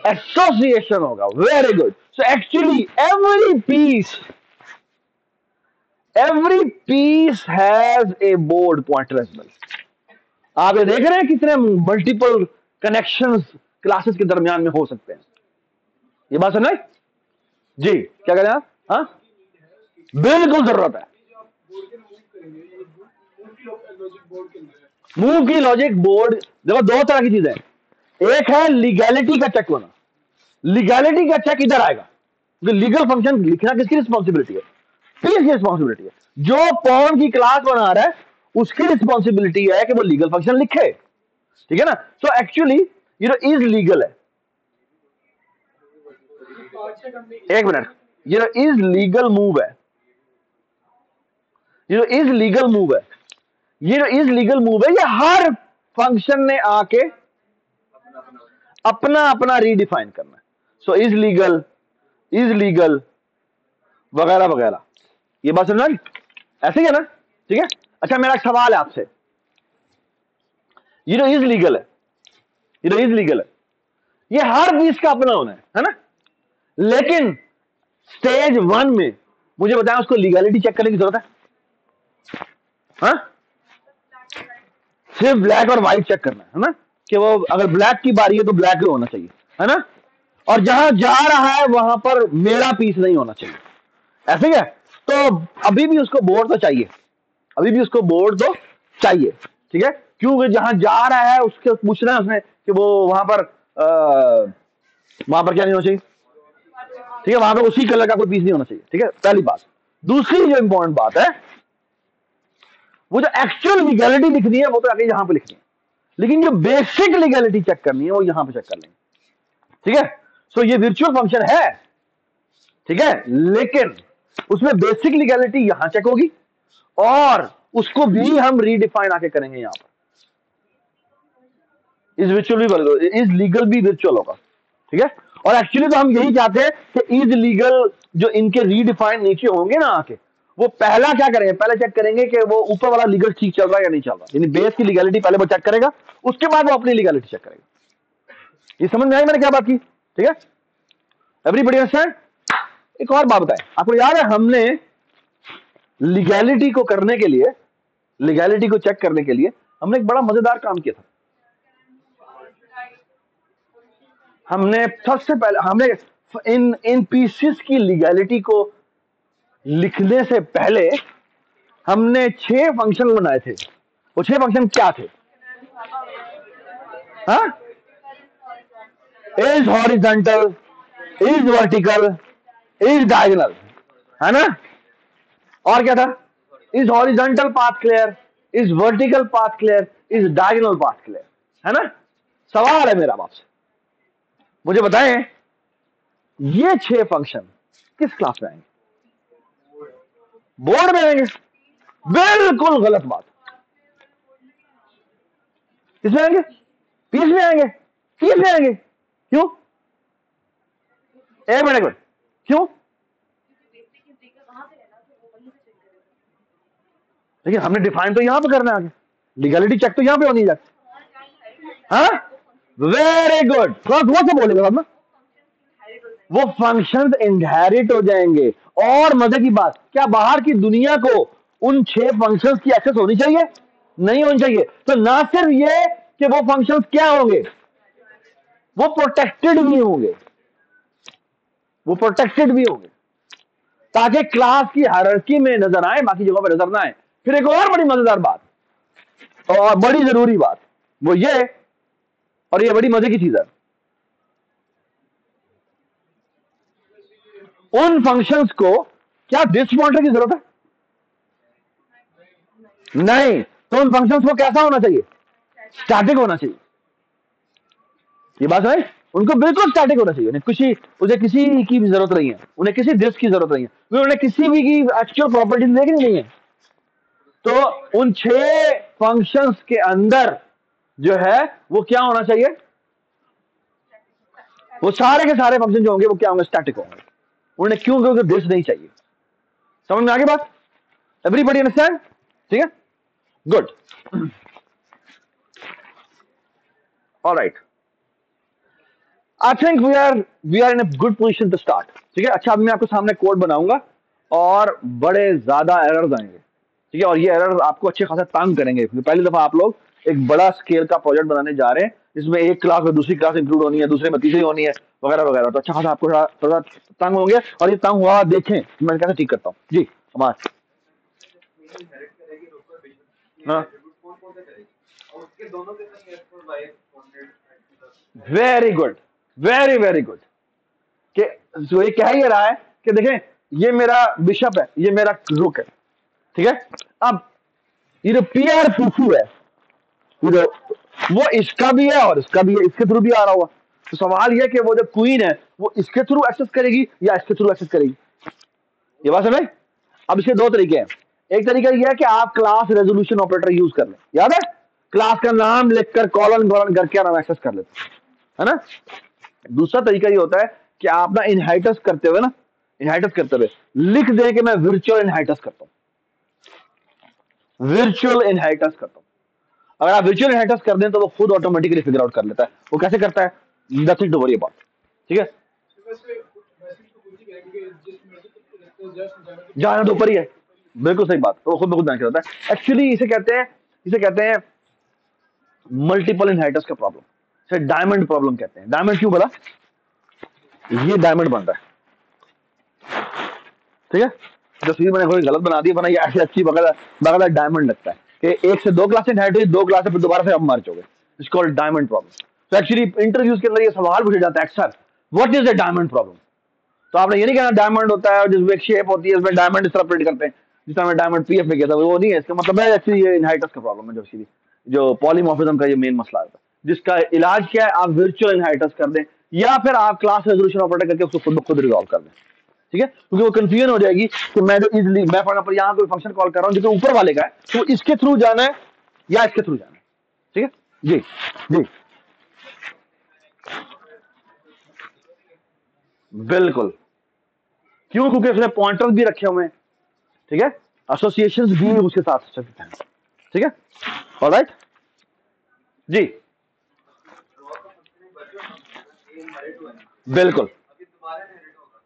S1: एसोसिएशन होगा। Very good. So actually every piece has a board pointer as well. आप ये देख रहे हैं कितने मल्टीपल कनेक्शंस क्लासेस के दरमियान में हो सकते हैं। ये बात सुन रहे जी? क्या कह रहे हैं आप? हाँ, बिल्कुल जरूरत है। मूव की लॉजिक बोर्ड, देखो दो तरह की चीजें, एक है लीगैलिटी का चेक होना। लीगैलिटी का चेक इधर आएगा, क्योंकि लीगल फंक्शन लिखना किसकी रिस्पॉन्सिबिलिटी है? पीस की रिस्पॉन्सिबिलिटी है। जो पॉन की क्लास बना रहा है उसकी रिस्पॉन्सिबिलिटी है कि वो लीगल फंक्शन लिखे, ठीक है ना। सो एक्चुअली इज लीगल है। एक मिनट, ये जो इज लीगल मूव है, ये जो इज लीगल मूव है, ये जो इज लीगल मूव है, ये हर फंक्शन ने आके अपना अपना रीडिफाइन करना है. सो इज लीगल वगैरह वगैरह. ये बात समझ आई? ऐसे ही है ना? ठीक है. अच्छा, मेरा एक सवाल है आपसे. ये जो इज लीगल है, ये जो इज लीगल है, ये हर चीज का अपना होना है ना? लेकिन स्टेज 1 में मुझे बताएं, उसको लीगैलिटी चेक करने की जरूरत है? हाँ, सिर्फ ब्लैक और व्हाइट चेक करना है ना, कि वो अगर ब्लैक की बारी है तो ब्लैक ही होना चाहिए, है ना? और जहां जा रहा है वहां पर मेरा पीस नहीं होना चाहिए. ऐसे ही है. तो अभी भी उसको बोर्ड तो चाहिए, अभी भी उसको बोर्ड तो चाहिए. ठीक है. क्योंकि जहां जा रहा है उसके पूछना है उसने कि वो वहां पर क्या नहीं होना चाहिए. ठीक है. वहां पर उसी कलर का कोई पीस नहीं होना चाहिए. ठीक है, पहली बात. दूसरी जो इंपॉर्टेंट बात है, वो जो एक्चुअल लीगैलिटी लिखनी है वो तो आगे यहां पे लिखनी है, लेकिन जो बेसिक लीगैलिटी चेक करनी है वो यहां पे चेक कर लेंगे. ठीक है. सो ये वर्चुअल फंक्शन है, ठीक है, लेकिन उसमें बेसिक लीगैलिटी यहां चेक होगी और उसको भी हम रीडिफाइन आके करेंगे यहां पर. इज विर्चुअल भी, इज लीगल भी विर्चुअल होगा. ठीक है. और एक्चुअली तो हम यही चाहते हैं कि इज लीगल जो इनके रीडिफाइन नीचे होंगे ना आके, वो पहला क्या करेंगे, पहले चेक करेंगे कि वो ऊपर वाला लीगल ठीक चल रहा है या नहीं चल रहा. यानी बेस की लीगैलिटी पहले वो चेक करेगा, उसके बाद वो अपनी लीगैलिटी चेक करेगा. ये समझ में आई मैंने क्या बात की? ठीक है. Everybody understand? एक और बात बताएं, आपको याद है हमने लीगैलिटी को करने के लिए, लीगैलिटी को चेक करने के लिए हमने एक बड़ा मजेदार काम किया था. हमने सबसे पहले हमने इन पीसेस की लीगैलिटी को लिखने से पहले हमने 6 फंक्शन बनाए थे. वो 6 फंक्शन क्या थे? हाँ, is horizontal, is vertical, is diagonal, है ना? और क्या था? Is horizontal path clear, is vertical path clear, is diagonal path clear, है ना? सवाल है मेरा आपसे, मुझे बताएं ये 6 फंक्शन किस क्लास में आएंगे? बोर्ड में आएंगे? बिल्कुल गलत बात. किसमें आएंगे? पीस में आएंगे, पीस में आएंगे. क्यों? एक मिनट, क्यों? लेकिन हमने डिफाइन तो यहां पे करना है आगे, लीगैलिटी चेक तो यहां पे होनी है. हाँ, वेरी गुड. वो से बोलेगा ना, वो फंक्शंस इनहेरिट हो जाएंगे. और मजे की बात, क्या बाहर की दुनिया को उन 6 फंक्शंस की एक्सेस होनी चाहिए? नहीं होनी चाहिए. तो ना सिर्फ ये कि वो फंक्शंस क्या होंगे, वो प्रोटेक्टेड भी होंगे, वो प्रोटेक्टेड भी होंगे, ताकि क्लास की हायरार्की में नजर आए, बाकी जगहों पर नजर ना आए. फिर एक और बड़ी मजेदार बात और बड़ी जरूरी बात, वो ये, और ये बड़ी मजे की चीज है, उन फंक्शंस को क्या दिस पॉइंटर की जरूरत है? नहीं. तो उन फंक्शंस को कैसा होना चाहिए? स्टैटिक होना चाहिए. ये बात है, उनको बिल्कुल स्टैटिक होना चाहिए. उन्हें किसी की भी जरूरत नहीं है, उन्हें किसी दिस की जरूरत नहीं है, उन्हें किसी भी की एक्चुअल प्रॉपर्टीज देखनी नहीं है. तो उन 6 फंक्शंस के अंदर जो है वो क्या होना चाहिए? वो सारे के सारे फंक्शन जो होंगे वो क्या होंगे? स्टैटिक होंगे. उन्हें क्यों? क्योंकि दिस नहीं चाहिए. समझ में आ गई बात? Everybody understand? ठीक है, good. Alright, I think we are in a good position to start. ठीक है. अच्छा, अब मैं आपको सामने कोड बनाऊंगा और बड़े ज्यादा एरर्स आएंगे. ठीक है. और ये एरर्स आपको अच्छे खासा तंग करेंगे, क्योंकि पहली दफा आप लोग एक बड़ा स्केल का प्रोजेक्ट बनाने जा रहे हैं, जिसमें एक क्लास में दूसरी क्लास इंक्लूड होनी है, दूसरे में तीसरी होनी है, वगैरह वगैरह. तो अच्छा खासा आपको थोड़ा तंग होंगे. और ये तंग हुआ देखें मैं कैसे ठीक करता हूँ. जी हमारा, हाँ, very good, very very good. कि जो ये कह ही रहा है कि देखें, ये मेरा बिशप है, ये मेरा रुक है. ठीक है. अब ये जो PR फूफू है, ये जो वो इसका भी है और इसका भी है, इसके थ्रू भी आ रहा हुआ. तो सवाल यह कि वो जो क्वीन है वो इसके थ्रू एक्सेस करेगी या इसके थ्रू एक्सेस करेगी। ये बात समझ। अब इसके दो तरीके हैं। एक तरीका यह है कि आप क्लास रेजोल्यूशन ऑपरेटर यूज कर लें, याद है, क्लास का नाम लिखकर कॉलन कॉलन करके नाम एक्सेस कर लेते हैं, है ना। दूसरा तरीका ये होता है कि आप ना इनहाइटस करते हुए ना, इनहाइटस करते हुए लिख दें कि मैं वर्चुअल इनहाइटस करता हूं, वर्चुअल इनहाइटस करता हूं। अगर आप वर्चुअल इनहेरिटेंस कर दें तो वो खुद ऑटोमेटिकली फिगर आउट कर लेता है। वो कैसे करता है, नथिंग टू वरी अबाउट, ठीक है।
S2: वैसे वैसे तो कुछ ही है कि जिस मर्जी को रखते हो जस्ट जाना
S1: जाना तो ऊपर ही है, बिल्कुल सही बात, वो खुद ब खुद जान के होता है। एक्चुअली इसे कहते हैं मल्टीपल इनहेरिटेंस का प्रॉब्लम, इसे डायमंड प्रॉब्लम कहते हैं। डायमंड क्यों बोला, ये डायमंड बनता है, ठीक है। तो फिर मैंने कोई गलत बना दिया, बना ये ऐसी अच्छी बगैर डायमंड लगता है कि एक से दो क्लासें इनहेरिट हुई, दो क्लासें फिर दोबारा से अब मर्ज हो गए, इट्स कॉल्ड डायमंड प्रॉब्लम। तो एक्चुअली इंटरव्यूज के अंदर ये सवाल पूछा जाता है अक्सर, what is a diamond problem. तो आपने ये नहीं कहना डायमंड होता है जिसमें एक शेप होती है, उसमें डायमंड इस तरह प्रिंट करते हैं, जिस तरह डायमंड पीएफ में किया था, वो नहीं है। इसका मतलब है एक्चुअली ये इनहेरिटेंस का प्रॉब्लम है, जो पॉलीमॉर्फिज्म का ये मेन मसला है, जिसका इलाज क्या है, आप वर्चुअल इनहेरिटेंस कर दें या फिर आप क्लास रेजोल्यूशन ऑपरेटर करके उसको खुद ब खुद रिजॉल्व कर दें, ठीक है। क्योंकि वो कंफ्यूजन हो जाएगी कि मैं जो इजिली मैं फॉर एग्जाम्पल यहाँ कोई फंक्शन कॉल कर रहा हूँ जो कि ऊपर वाले का है, तो इसके थ्रू जाना है या इसके थ्रू जाना है, ठीक है। जी जी बिल्कुल, क्यों, क्योंकि उसने पॉइंटर्स भी रखे हुए हैं, ठीक है, एसोसिएशंस भी उसके साथ चलते हैं, ठीक है। ऑलराइट जी, बिल्कुल
S2: अभी दोबारा इनहेरिट होगा,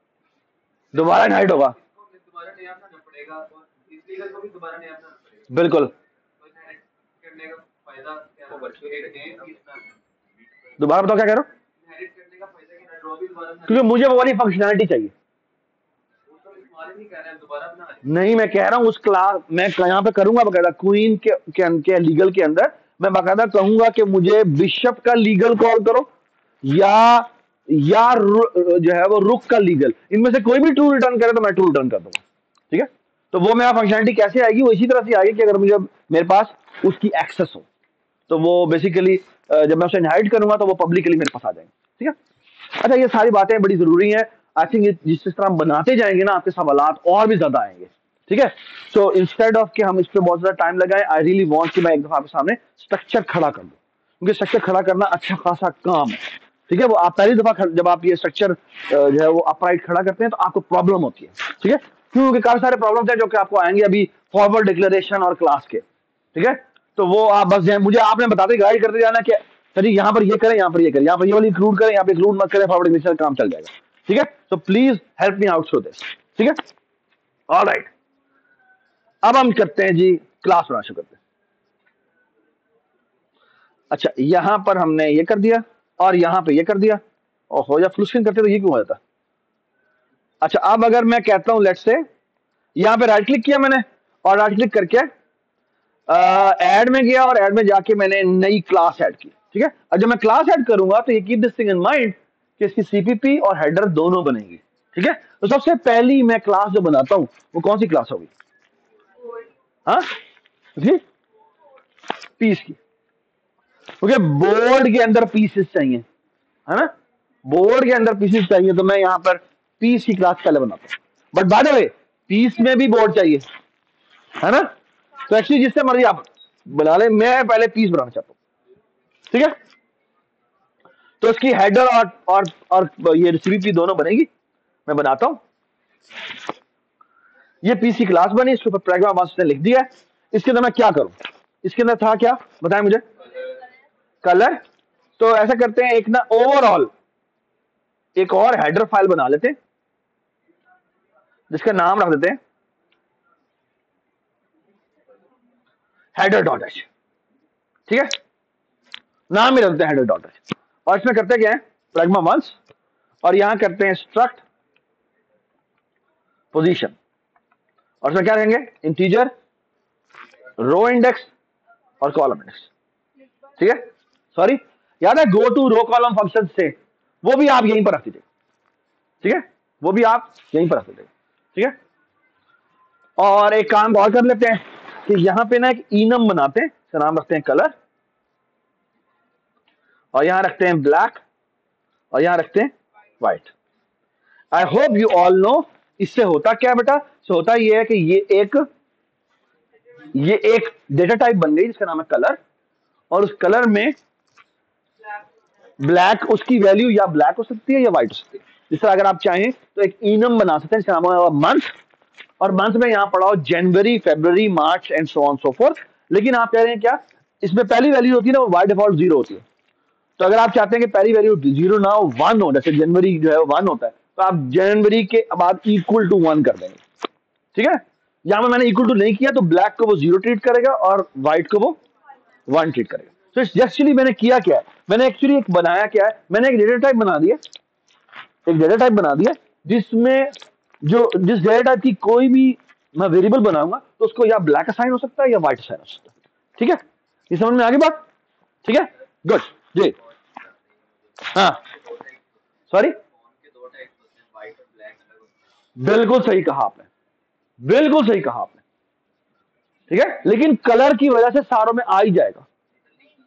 S1: दोबारा इनहाइट होगा,
S2: दोबारा नया बनाना पड़ेगा और इस लीगल को भी दोबारा नया बनाना पड़ेगा।
S1: बिल्कुल।
S2: तो इनहेरिट करने का फायदा क्या है, वर्चुअली रखें कि इतना
S1: दोबारा बताओ क्या कह रहे हो,
S2: इनहेरिट करने का फायदा क्या है, ड्रॉ भी दोबारा बनाना
S1: क्योंकि मुझे वो वाली फंक्शनैलिटी चाहिए।
S2: वो तो इस्तेमाल ही नहीं कर रहे हैं, दोबारा बना रहे हैं।
S1: नहीं, मैं कह रहा हूं उस क्लास मैं यहाँ पे करूंगा बकायदा क्वीन के लीगल के अंदर मैं बाकायदा कहूंगा कि मुझे बिशप का लीगल कॉल करो या जो है वो रुक का लीगल, इनमें से कोई भी ट्रू रिटर्न करे तो मैं ट्रू रिटर्न कर दूंगा, ठीक है। तो वो मेरा फंक्शनैलिटी कैसे आएगी, वो इसी तरह से आएगी कि अगर मुझे मेरे पास उसकी एक्सेस हो, तो वो बेसिकली जब मैं उसे इनहाइट करूंगा तो वो पब्लिकली मेरे पास आ जाएंगे, ठीक है। अच्छा, ये सारी बातें बड़ी जरूरी हैं। आई थिंक जिस तरह हम बनाते जाएंगे ना, आपके सवालात और भी ज्यादा आएंगे, ठीक है। सो इंस्टेड ऑफ कि हम इस पर बहुत ज्यादा टाइम लगाएं, आई रियली वांट कि मैं एक दफा आपके सामने स्ट्रक्चर खड़ा कर दूं, क्योंकि स्ट्रक्चर खड़ा करना अच्छा खासा काम है, ठीक है। वो आप पहली दफा जब आप ये स्ट्रक्चर जो है वो अपराइट खड़ा करते हैं तो आपको प्रॉब्लम होती है, ठीक है, क्योंकि काफी सारे प्रॉब्लम्स हैं जो कि आपको आएंगे अभी फॉरवर्ड डिक्लेरेशन और क्लास के, ठीक है। तो वो आप बस मुझे आपने बताते गाइड करते जाना कि सर जी यहाँ पर ये करें, यहाँ पर ये करें, यहाँ पर ये वाली इंक्लूड करें, यहाँ पे इंक्लूड मत करें, फॉरवर्ड डिक्लेरेशन काम चल जाएगा, ठीक है। तो please help me out through this, ठीक है। ऑलराइट, अब हम करते हैं जी, क्लास बनाना शुरू करते हैं। अच्छा, यहां पर हमने ये कर दिया और यहां पे ये कर दिया, और हो जा फुल स्क्रीन करते तो ये क्यों हो जाता। अच्छा, अब अगर मैं कहता हूं लेट्स से यहां पे राइट क्लिक किया मैंने और राइट क्लिक करके ऐड में गया और ऐड में जाके मैंने नई क्लास ऐड की, ठीक है। और जब मैं क्लास ऐड करूंगा तो ये keep this thing in mind कि इसकी सीपीपी और हेडर दोनों बनेगी, ठीक है। तो सबसे पहली मैं क्लास जो बनाता हूं वो कौन सी क्लास होगी, हाँ जी, पीस की, क्योंकि बोर्ड के अंदर पीसेस चाहिए, है ना, बोर्ड के अंदर पीसेस चाहिए, तो मैं यहां पर पीस की क्लास पहले बनाता हूं। But by the way piece में भी बोर्ड चाहिए, है ना। तो एक्चुअली जिससे मर्जी आप बना ले, मैं पहले पीस बनाना चाहता हूं, ठीक है। तो इसकी हेडर और ये सीपीपी दोनों बनेगी, मैं बनाता हूं। ये पीसी क्लास बनी, इसके ऊपर प्रोग्राम मास्टर ने लिख दिया है। इसके अंदर मैं क्या करूं, इसके अंदर था क्या बताएं मुझे, कलर। तो ऐसा करते हैं, एक ना ओवरऑल एक और हेडर फाइल बना लेते हैं जिसका नाम रख देते हैं हेडर डॉट एच, ठीक है, नाम ही रख देते हैं हेडर डॉट एच। और इसमें करते क्या है, प्रेगमा वंस, और यहां करते हैं स्ट्रक्ट पोजीशन, और इसमें क्या रहेंगे, इंटीजर, रो इंडेक्स और कॉलम इंडेक्स, ठीक है। सॉरी, याद है go to row column function से, वो भी आप यहीं पर रख दीजिए, ठीक है, वो भी आप यहीं पर रख दीजिए, ठीक है। और एक काम और कर लेते हैं कि यहां पे ना एक इनम बनाते हैं, इसका नाम रखते हैं कलर, और यहां रखते हैं ब्लैक, और यहां रखते हैं white. I hope you all know इससे होता क्या है बेटा, इससे होता ये है कि ये एक डेटा टाइप बन गई जिसका नाम है कलर, और उस कलर में ब्लैक उसकी वैल्यू या ब्लैक हो सकती है या व्हाइट हो सकती है। जिस तरह अगर आप चाहें तो एक इनम बना सकते हैं जिसका नाम है मंथ, और मंथ में यहां पढ़ा हो January, February, March and so on so forth. लेकिन आप कह रहे हैं क्या, इसमें पहली वैल्यू होती है ना वो बाय डिफॉल्ट जीरो होती है। तो अगर आप चाहते हैं कि पहली वैल्यू जीरो ना हो, वन हो, जैसे जनवरी जो है वो वन होता है, तो आप जनवरी के बाद इक्वल टू वन कर देंगे। ठीक है, यहां पर मैंने इक्वल टू नहीं किया तो ब्लैक को वो जीरो ट्रीट करेगा और व्हाइट को वो वन ट्रीट करेगा। तो एक्चुअली मैंने किया क्या है, मैंने एक्चुअली एक बनाया क्या है, मैंने एक डेटा टाइप बना दिया, एक डेटा टाइप बना दिया जिसमें जिस डेटा टाइप की कोई भी मैं वेरिएबल बनाऊंगा तो उसको या ब्लैक असाइन हो सकता है या व्हाइट असाइन हो सकता है। ठीक है, ये समझ में आ गई बात? ठीक है, गुड जी। हाँ, सॉरी, बिल्कुल सही कहा आपने, बिल्कुल सही कहा आपने। ठीक है, लेकिन कलर की वजह से सारों में आ ही जाएगा।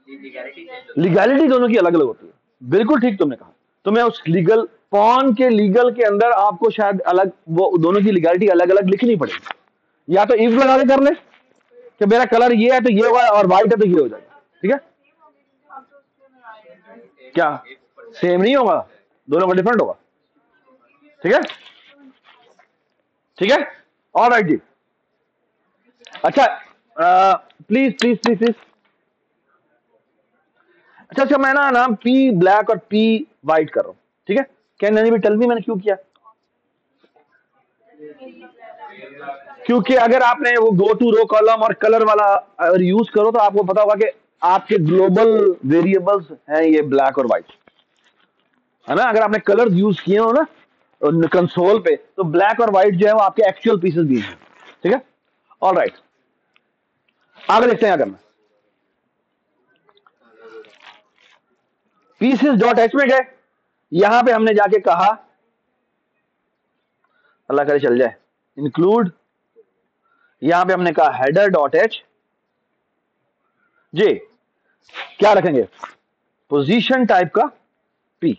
S1: लीगैलिटी दोनों की अलग अलग होती है, बिल्कुल ठीक तुमने कहा। तो मैं उस लीगल पॉन के लीगल के अंदर आपको शायद अलग वो दोनों की लीगैलिटी अलग अलग लिखनी पड़ेगी। या तो इफ लगा के कर ले कि मेरा कलर ये है तो ये होगा और व्हाइट है तो ये हो जाएगा। ठीक है, क्या सेम नहीं होगा, दोनों का डिफरेंट होगा। ठीक है, ठीक है, ऑल राइट जी। अच्छा, प्लीज प्लीज प्लीज प्लीज। अच्छा अच्छा, मैं ना नाम पी ब्लैक और पी व्हाइट कर रहा हूँ। ठीक है, can anybody tell me मैंने क्यों किया? क्योंकि अगर आपने वो गो टू रो कॉलम और कलर वाला अगर यूज करो तो आपको पता होगा कि आपके ग्लोबल वेरिएबल्स हैं ये ब्लैक और व्हाइट, है ना। अगर आपने कलर यूज किए हो ना कंसोल पे तो ब्लैक और व्हाइट जो है वो आपके एक्चुअल पीसेस भी हैं। ठीक है, ऑल राइट, आगे देखते हैं क्या करना। पीसेस डॉट एच में गए, यहां पे हमने जाके कहा, अल्लाह करे चल जाए, इंक्लूड, यहां पे हमने कहा हेडर डॉट एच जी, क्या रखेंगे, पोजीशन टाइप का पी।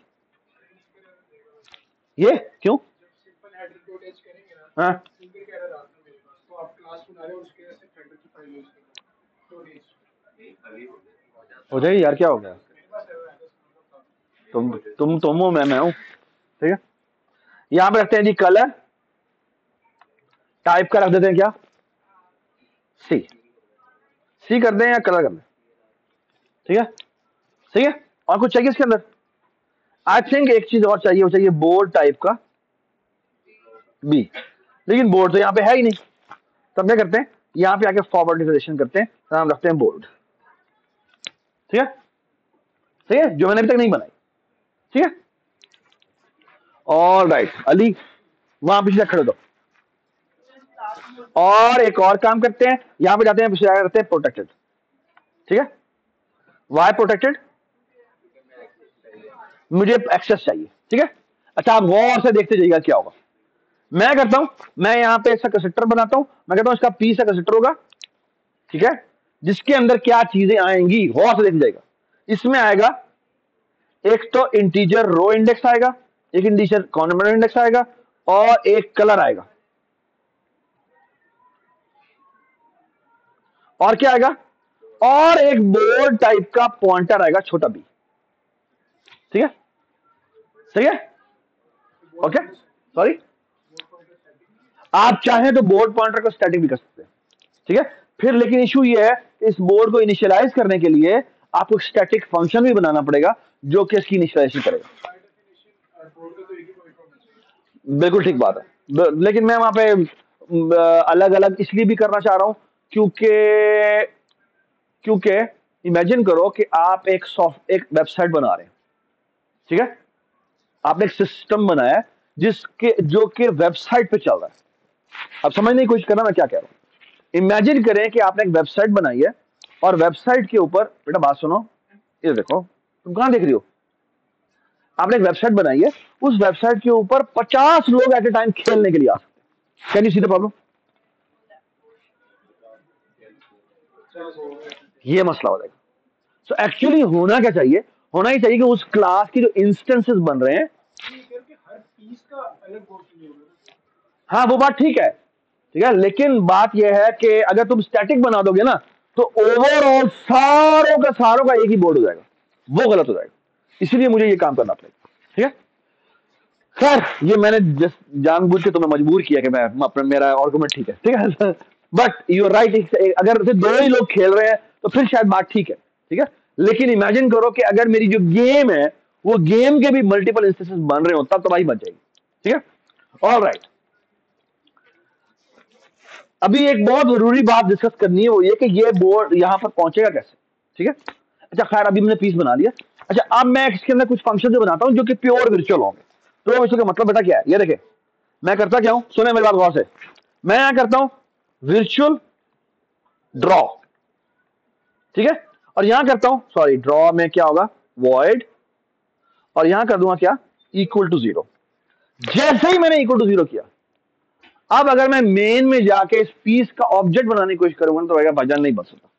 S1: ये क्यों?
S2: सिंपल हेडर डॉट एच करेंगे ना,
S1: हाँ,
S2: सिंगल का एरर आता है मेरे पास, तो आप क्लास बना रहे हो उसके लिए सिर्फ हेडर की फाइल यूज करना डॉट एच।
S1: हो जाएगी यार, क्या हो गया?
S2: मेरे पास एरर आया था उसका।
S1: तुम हो, मैं हूं। ठीक है, यहां पे रखते हैं जी कलर, टाइप का रख देते हैं क्या, सी। सी कर दें या कलर कर दें? ठीक है, सही है। और कुछ चाहिए इसके अंदर? आई थिंक एक चीज और चाहिए, वो चाहिए बोर्ड टाइप का बी, लेकिन बोर्ड तो यहाँ पे है ही नहीं। तब क्या करते हैं, यहाँ पे आके फॉर्वर्डिजाइजेशन करते हैं, नाम रखते हैं बोर्ड। ठीक है, सही है, जो मैंने अभी तक नहीं बनाई। ठीक है, ऑल राइट अली, वहां पीछे खड़े दो। और एक और काम करते हैं, यहां पे जाते हैं, पीछे करते हैं प्रोटेक्टेड। ठीक है, वाई प्रोटेक्टेड, मुझे एक्सेस चाहिए। ठीक है, अच्छा आप गौर से देखते जाइएगा क्या होगा। मैं करता हूं, मैं यहां पे ऐसा कंस्ट्रक्टर बनाता हूं, मैं कहता हूं इसका पी सा कंस्ट्रक्टर होगा। ठीक है, जिसके अंदर क्या चीजें आएंगी गौर से देख जाएगा। इसमें आएगा एक तो इंटीजर रो इंडेक्स आएगा, एक इंटीजर कॉन्वेंट इंडेक्स आएगा, और एक कलर आएगा, और क्या आएगा, और एक बोर्ड टाइप का पॉइंटर आएगा छोटा बी। ठीक है, सही है, ओके, सॉरी, आप चाहें तो बोर्ड पॉइंटर को स्टैटिक भी कर सकते हैं। ठीक है, फिर लेकिन इशू ये है कि इस बोर्ड को इनिशियलाइज करने के लिए आपको स्टैटिक फंक्शन भी बनाना पड़ेगा जो कि इसकी इनिशियलाइजेशन करेगा।
S2: बाय डेफिनेशन बोर्ड का तो एक ही पॉइंट होना चाहिए।
S1: बिल्कुल ठीक बात है, लेकिन मैं वहां पे अलग अलग इसलिए भी करना चाह रहा हूं क्योंकि क्योंकि इमेजिन करो कि आप एक वेबसाइट बना रहे हैं। ठीक है, आपने एक सिस्टम बनाया है जिसके जो कि वेबसाइट पे चल रहा है। अब समझने की कोशिश करना मैं क्या कह रहा हूं। इमेजिन करें कि आपने एक वेबसाइट बनाई है और वेबसाइट के ऊपर, बेटा बात सुनो, ये देखो, तुम कहां देख रही हो, आपने एक वेबसाइट बनाई है, उस वेबसाइट के ऊपर 50 लोग एट ए टाइम खेलने के लिए आ सकते हैं। Can you see the problem? ये मसला हो जाएगा। सो एक्चुअली होना क्या चाहिए, होना ही चाहिए कि उस क्लास की जो इंस्टेंसेस बन रहे हैं,
S2: करके हर पीस का अलग पोर्शन नहीं होगा।
S1: हाँ वो बात ठीक है, ठीक है, लेकिन बात यह है कि अगर तुम स्टैटिक बना दोगे ना तो ओवरऑल सारों का सारों का एक ही बोर्ड हो जाएगा, वो गलत हो जाएगा, इसीलिए मुझे ये काम करना पड़ेगा, ठीक है। खैर ये मैंने जानबूझ के तुम्हें मजबूर किया कि मैं अपना मेरा आर्गुमेंट ठीक है बट यू आर राइट, अगर सिर्फ दो ही लोग खेल रहे हैं तो फिर शायद बात ठीक है, ठीक है, लेकिन इमेजिन करो कि अगर मेरी जो गेम है वो गेम के भी मल्टीपल इंस्टेंसेस बन रहे हो तब तबाही बच जाएगी, ठीक है। ऑल राइट, अभी एक बहुत जरूरी बात डिस्कस करनी है, वो ये कि ये बोर्ड यहां पर पहुंचेगा कैसे, ठीक है। अच्छा खैर अभी मैंने पीस बना लिया। अच्छा अब मैं इसके अंदर कुछ फंक्शन जो बनाता हूं जो कि प्योर वर्चुअल होंगे। तो वर्चुअल का मतलब बेटा क्या है, ये देखे मैं करता क्या हूं, सुने मेरी बात गौर से, मैं यहां करता हूं वर्चुअल ड्रॉ, ठीक है, और यहां करता हूं, सॉरी ड्रॉ में क्या होगा वॉइड, और यहां कर दूंगा क्या इक्वल टू 0। जैसे ही मैंने इक्वल टू 0 किया, अब अगर मैं मेन में जाके इस पीस का ऑब्जेक्ट बनाने की कोशिश करूंगा तो भाईजान नहीं बन सकता,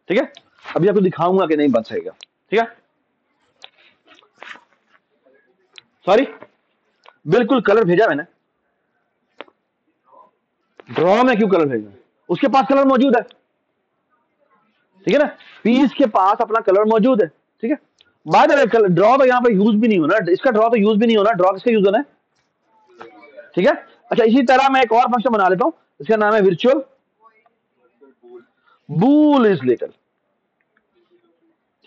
S1: ठीक है। अभी आपको दिखाऊंगा कि नहीं बन सकेगा, ठीक है। सॉरी बिल्कुल कलर भेजा मैंने, ड्रॉ में क्यों कलर भेजना, उसके पास कलर मौजूद है, ठीक है ना, पीस के पास अपना कलर मौजूद है, ठीक है। बाद में कलर ड्रॉ तो यहां पर यूज भी नहीं होना, इसका ड्रॉ तो यूज भी नहीं होना, ड्रॉ किसका यूज होना है, ठीक है। अच्छा इसी तरह मैं एक और फंक्शन बना लेता हूं, इसका नाम है वर्चुअल बूल इज लीगल,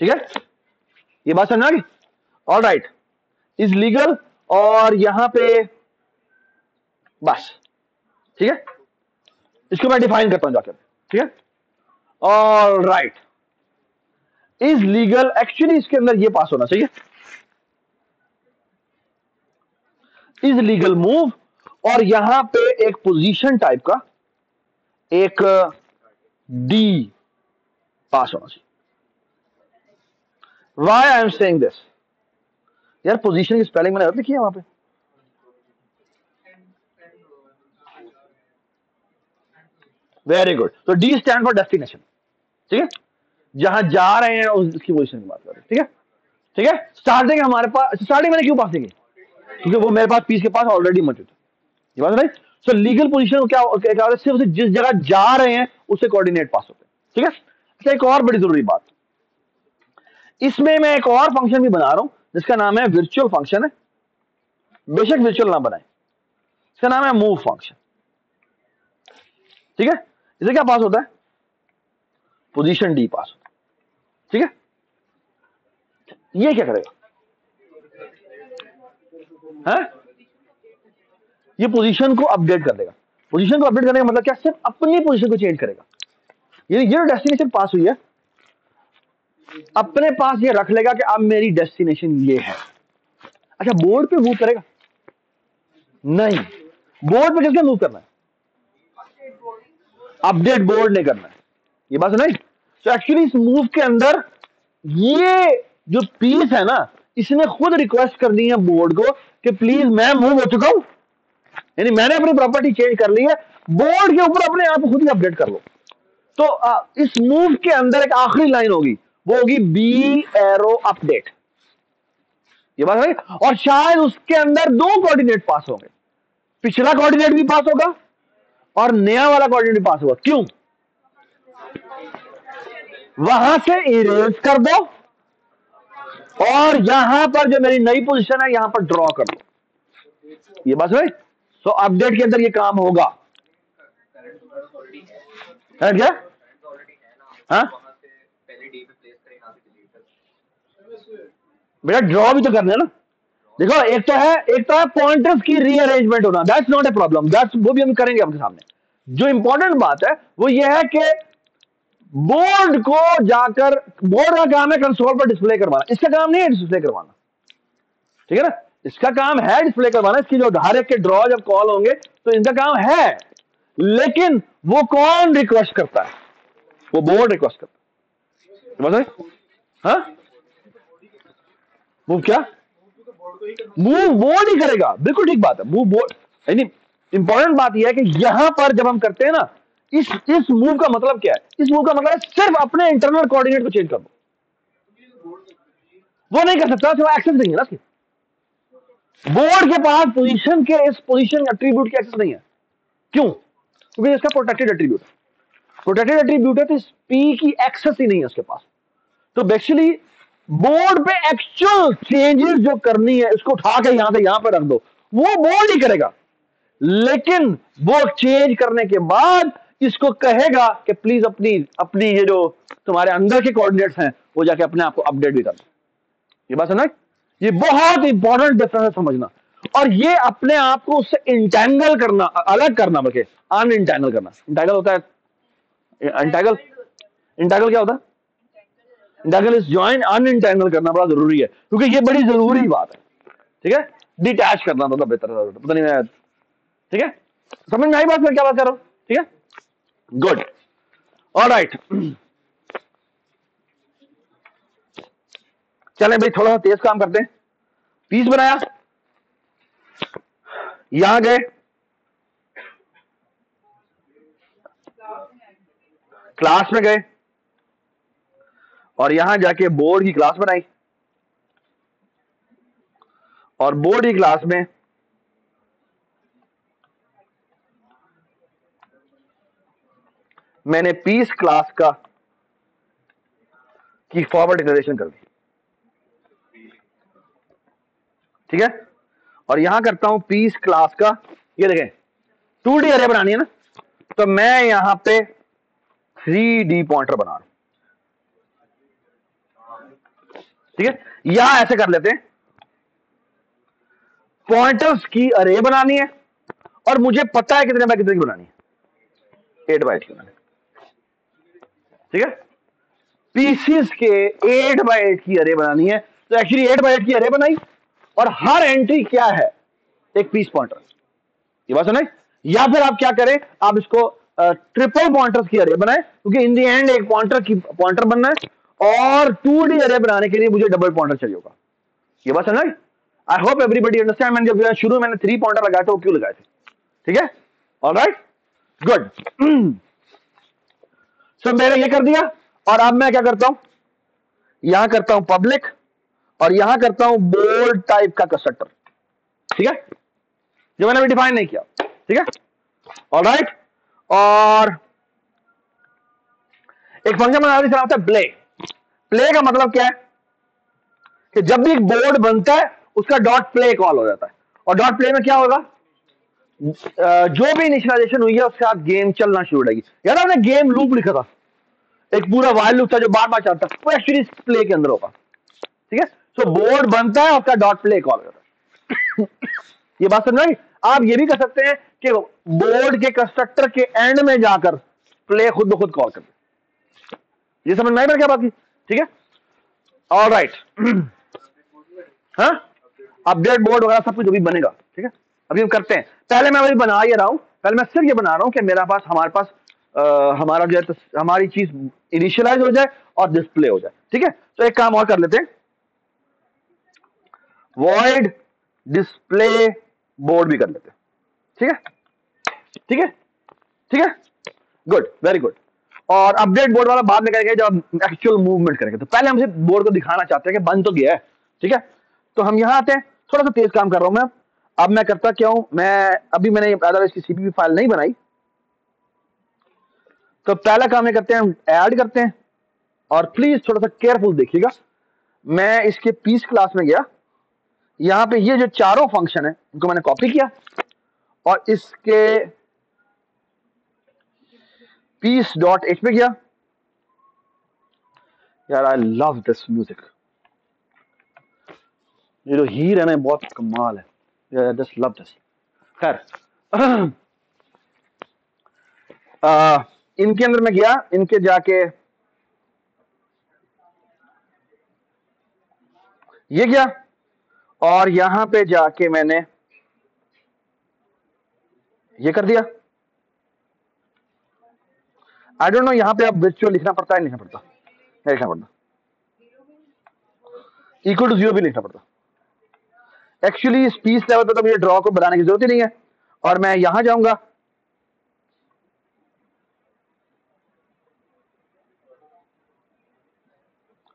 S1: ठीक है, ये बात समझ आ गई। ऑल राइट, इज लीगल, और यहां पे बस, ठीक है, इसको मैं डिफाइन करता हूं जाकर, ठीक है। All right, is legal, actually इसके अंदर ये पास होना चाहिए, इज लीगल मूव, और यहां पे एक पोजीशन टाइप का एक डी पास होना चाहिए। Why I am saying this, यार पोजीशन की स्पेलिंग मैंने लिखी है वहां पे, वेरी गुड, तो डी स्टैंड फॉर डेस्टिनेशन, ठीक है, जहां जा रहे हैं उसकी पोजीशन की बात कर रहे हैं, ठीक है, ठीक है। स्टार्टिंग हमारे पास, स्टार्टिंग मैंने क्यों पास की, क्योंकि वो मेरे पास पीस के पास ऑलरेडी मौजूद है, ये बात राइट। सो लीगल पोजीशन क्या क्या होता है, सिर्फ जिस जगह जा रहे हैं उससे कोऑर्डिनेट पास होते हैं, ठीक है। अच्छा एक और बड़ी जरूरी बात, इसमें मैं एक और फंक्शन भी बना रहा हूं जिसका नाम है वर्चुअल फंक्शन है, बेशक वर्चुअल ना बनाए, इसका नाम है मूव फंक्शन, ठीक है। इसे क्या पास होता है, पोजीशन डी पास होता है, ठीक है। ये क्या करेगा, है ये पोजीशन को अपडेट कर देगा, पोजीशन को अपडेट करने का मतलब क्या, सिर्फ अपनी पोजीशन को चेंज करेगा, ये जो डेस्टिनेशन पास हुई है अपने पास ये रख लेगा कि अब मेरी डेस्टिनेशन ये है। अच्छा बोर्ड पे मूव करेगा नहीं, बोर्ड पे किसके मूव करना है, अपडेट बोर्ड ने करना है, ये बात नहीं। तो एक्चुअली इस मूव के अंदर ये जो पीस है ना, इसने खुद रिक्वेस्ट करनी है बोर्ड को कि प्लीज मैं मूव हो चुका हूं, यानी मैंने अपनी प्रॉपर्टी चेंज कर ली है, बोर्ड के ऊपर अपने आप खुद ही अपडेट कर लो। तो इस मूव के अंदर एक आखिरी लाइन होगी, वो होगी बी एरो अपडेट, ये बात है, और शायद उसके अंदर दो कोऑर्डिनेट पास होंगे, पिछला कोऑर्डिनेट भी पास होगा और नया वाला कोऑर्डिनेट भी पास होगा, क्यों, वहां से इरेज कर दो और यहां पर जो मेरी नई पोजीशन है यहां पर ड्रॉ कर दो, ये बात है। सो अपडेट के अंदर ये काम होगा, है क्या, हाँ बेटा ड्रॉ भी तो करना है ना, देखो एक तो है पॉइंटर्स की रीअरेंजमेंट होना, that's not a problem, that's वो भी हम करेंगे आपके सामने। जो इंपॉर्टेंट बात है वो ये है कि बोर्ड को जाकर, बोर्ड का काम है कंसोल पर डिस्प्ले करवाना, इसका काम नहीं है डिस्प्ले करवाना, ठीक है ना, इसका काम है डिस्प्ले करवाना, इसकी जो हर एक के ड्रॉ जब कॉल होंगे तो इनका काम है, लेकिन वो कौन रिक्वेस्ट करता है, वो बोर्ड रिक्वेस्ट करता है, हाँ मूव क्या, मूव बोर्ड ही करेगा, बिल्कुल ठीक बात है, मूव बोर्ड, यानी इंपॉर्टेंट बात यह है कि यहां पर जब हम करते हैं ना, इस मूव का मतलब क्या है, इस मूव का मतलब है सिर्फ अपने इंटरनल कोऑर्डिनेट को चेंज कर दो, वो नहीं कर सकता, तो एक्सेस नहीं है ना उसकी। बोर्ड के पास पोजीशन के इस पोजीशन एट्रीब्यूट की एक्सेस नहीं है। क्यों? क्योंकि इसका प्रोटेक्टेड एट्रीब्यूट, प्रोटेक्टेड एट्रीब्यूट है, तो इस पी की एक्सेस ही नहीं है उसके पास। तो बेसिकली बोर्ड पे एक्चुअल चेंजेस जो करनी है, उसको उठा के यहां से यहां पर रख दो, वो बोर्ड ही करेगा। लेकिन वो चेंज करने के बाद इसको कहेगा कि प्लीज अपनी अपनी ये जो तुम्हारे अंदर के कोऑर्डिनेट्स हैं वो जाके अपने आप को अपडेट भी कर दो। ये बात समझ, ये बहुत इंपॉर्टेंट डिफरेंस है समझना। और ये अपने आप को उससे इंटैंगल करना, अलग करना, बल्कि अनइंटैंगल करना। इंटैंगल होता है, इंटैंगल, इंटैंगल क्या होता है? इंटैंगल इज ज्वाइन, अनइंटैंगल करना बड़ा जरूरी है, क्योंकि ये बड़ी जरूरी बात है। ठीक है, डिटैच करना तो बेहतर है, पता नहीं मैं, ठीक है, समझ में आई बात, मैं क्या बात कर रहा हूं? ठीक है, गुड, ऑलराइट। चलें भाई, थोड़ा सा तेज काम करते हैं। पीस बनाया, यहां गए, क्लास में गए, और यहां जाके बोर्ड की क्लास बनाई, और बोर्ड की क्लास में मैंने पीस क्लास का की फॉरवर्ड डिक्लेरेशन कर दी। ठीक है, और यहां करता हूं पीस क्लास का, ये देखें 2D अरे बनानी है ना, तो मैं यहां पे 3D पॉइंटर बना रहा हूं। ठीक है, यहां ऐसे कर लेते हैं, पॉइंटर्स की अरे बनानी है, और मुझे पता है कितने बाय कितने की बनानी है, 8 बाइट की बनानी है। ठीक है, पीसीस के 8 बाय 8 की अरे बनानी है, तो एक्चुअली 8 बाय 8 की अरे बनाई, और हर एंट्री क्या है? एक पीस पॉइंटर। ये बात सुनाई? या फिर आप क्या करें, आप इसको ट्रिपल पॉइंटर्स की अरे बनाए, क्योंकि इन दी एंड एक पॉइंटर बनना है, और 2D अरे बनाने के लिए मुझे डबल पॉइंटर चाहिए होगा। ये बात समझ? आई होप एवरीबडी अंडरस्टैंड। मैंने जब शुरू में मैंने 3 पॉइंटर लगाए थे, वो क्यों लगाए थे? ठीक है, ऑलराइट, गुड। सो मैंने ये कर दिया, और अब मैं क्या करता हूं, यहां करता हूं पब्लिक, और यहां करता हूं बोल्ड टाइप का कंस्ट्रक्टर। ठीक है, जो मैंने अभी डिफाइन नहीं किया। ठीक है, ऑलराइट, और एक फंक्शन बना दिया होता है प्ले। प्ले का मतलब क्या है कि जब भी एक बोर्ड बनता है उसका डॉट प्ले कॉल हो जाता है, और डॉट प्ले में क्या होगा, जो भी इनिशियलाइजेशन हुई है उसके साथ गेम चलना शुरू हो जाएगी। यार आपने गेम लूप लिखा था, एक पूरा वाइल लूप था जो बार बार चलता है, वो एक्चुअली प्ले के अंदर होगा। ठीक है, सो बोर्ड बनता है, उसका डॉट प्ले कॉल हो जाता है। ये बात समझ आई? आप ये भी कर सकते हैं कि बोर्ड के कंस्ट्रक्टर के एंड में जाकर प्ले खुद ब खुद कॉल कर दे। ये समझ में आई मैंने क्या बात की? ठीक है, ऑल राइट। हाँ, अपडेट बोर्ड वगैरह सब कुछ अभी बनेगा। ठीक है, अभी हम करते हैं। पहले मैं अभी बना ही रहा हूं, पहले मैं सिर्फ ये बना रहा हूं कि मेरा पास हमारे पास हमारा जो है तो हमारी चीज इनिशियलाइज हो जाए और डिस्प्ले हो जाए। ठीक है, तो एक काम और कर लेते हैं, वॉइड डिस्प्ले बोर्ड भी कर लेते हैं। ठीक है, ठीक है, ठीक है, गुड, वेरी गुड। और अपडेट बोर्ड वाला बाद में करेंगे जब एक्चुअल मूवमेंट करेंगे। तो पहले हम सिर्फ बोर्ड को दिखाना चाहते हैं कि बन तो गया है। ठीक है, तो हम यहां आते हैं, थोड़ा सा तेज काम कर रहा हूं मैं। अब मैं करता क्या हूं, मैं अभी मैंने अदरवाइज की सीपीपी फाइल नहीं बनाई, तो पहला काम ये करते हैं, हम ऐड करते हैं, और प्लीज थोड़ा सा केयरफुल देखिएगा। मैं इसके पीस क्लास में गया, यहां पे ये जो चारों फंक्शन है उनको मैंने कॉपी किया, और इसके पीस डॉट एच पे गया। यार आई लव दिस म्यूजिक, ये जो हीर है ना बहुत कमाल है, जस्ट लव दिस। खैर, इनके अंदर में गया, इनके जाके ये गया, और यहां पे जाके मैंने ये कर दिया। आई डोंट नो यहां पे अब विर्चुअल लिखना पड़ता है, नहीं लिखना पड़ता, नहीं लिखना पड़ता, इक्वल टू 0 भी लिखना पड़ता। एक्चुअली इस पीस लेवल पे तो मुझे ड्रॉ को बनाने की जरूरत ही नहीं है, और मैं यहां जाऊंगा,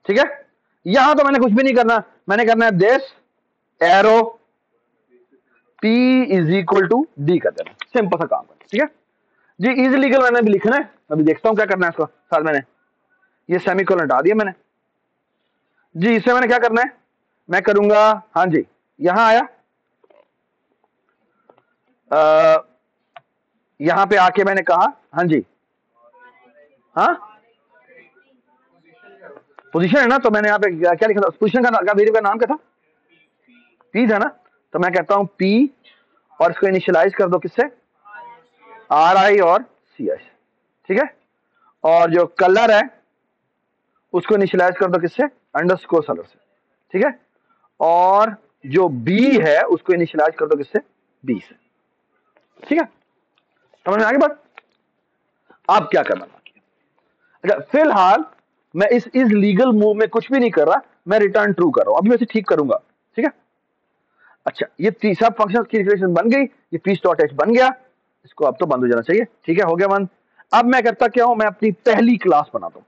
S1: ठीक है, यहां तो मैंने कुछ भी नहीं करना, मैंने करना है this arrow P is equal to D कर देना, सिंपल सा काम करना। ठीक है जी, इज लीगल मैंने भी लिखना है, अभी देखता हूं क्या करना है इसका। साथ मैंने ये सेमीकोलन हटा दिया मैंने जी, इससे मैंने क्या करना है, मैं करूंगा हाँ जी, यहां आया, यहां पे आके मैंने कहा हाँ जी, हाँ पोजीशन है ना, तो मैंने यहाँ पे क्या लिखा था, पोजीशन का वेरिएबल का नाम क्या था, पी था ना, तो मैं कहता हूं पी और इसको इनिशियलाइज कर दो किससे, आर आई और सी आई। ठीक है, और जो कलर है उसको इनिशियलाइज कर दो किससे, अंडरस्कोर कलर से। ठीक है, और जो बी है उसको इनिशियलाइज कर दो किससे, बी से। ठीक है, समझ में आ गई बात। अब क्या करना बाकी है, अच्छा फिलहाल मैं इस लीगल मूव में कुछ भी नहीं कर रहा, मैं रिटर्न ट्रू कर रहा हूं, अभी मैं इसे ठीक करूंगा। ठीक है, अच्छा ये तीसरा फंक्शन की डिक्लेरेशन बन गई, ये पीस डॉट एच बन गया, इसको अब तो बंद हो जाना चाहिए। ठीक है, हो गया बंद। अब मैं करता क्या हूं, मैं अपनी पहली क्लास बनाता हूं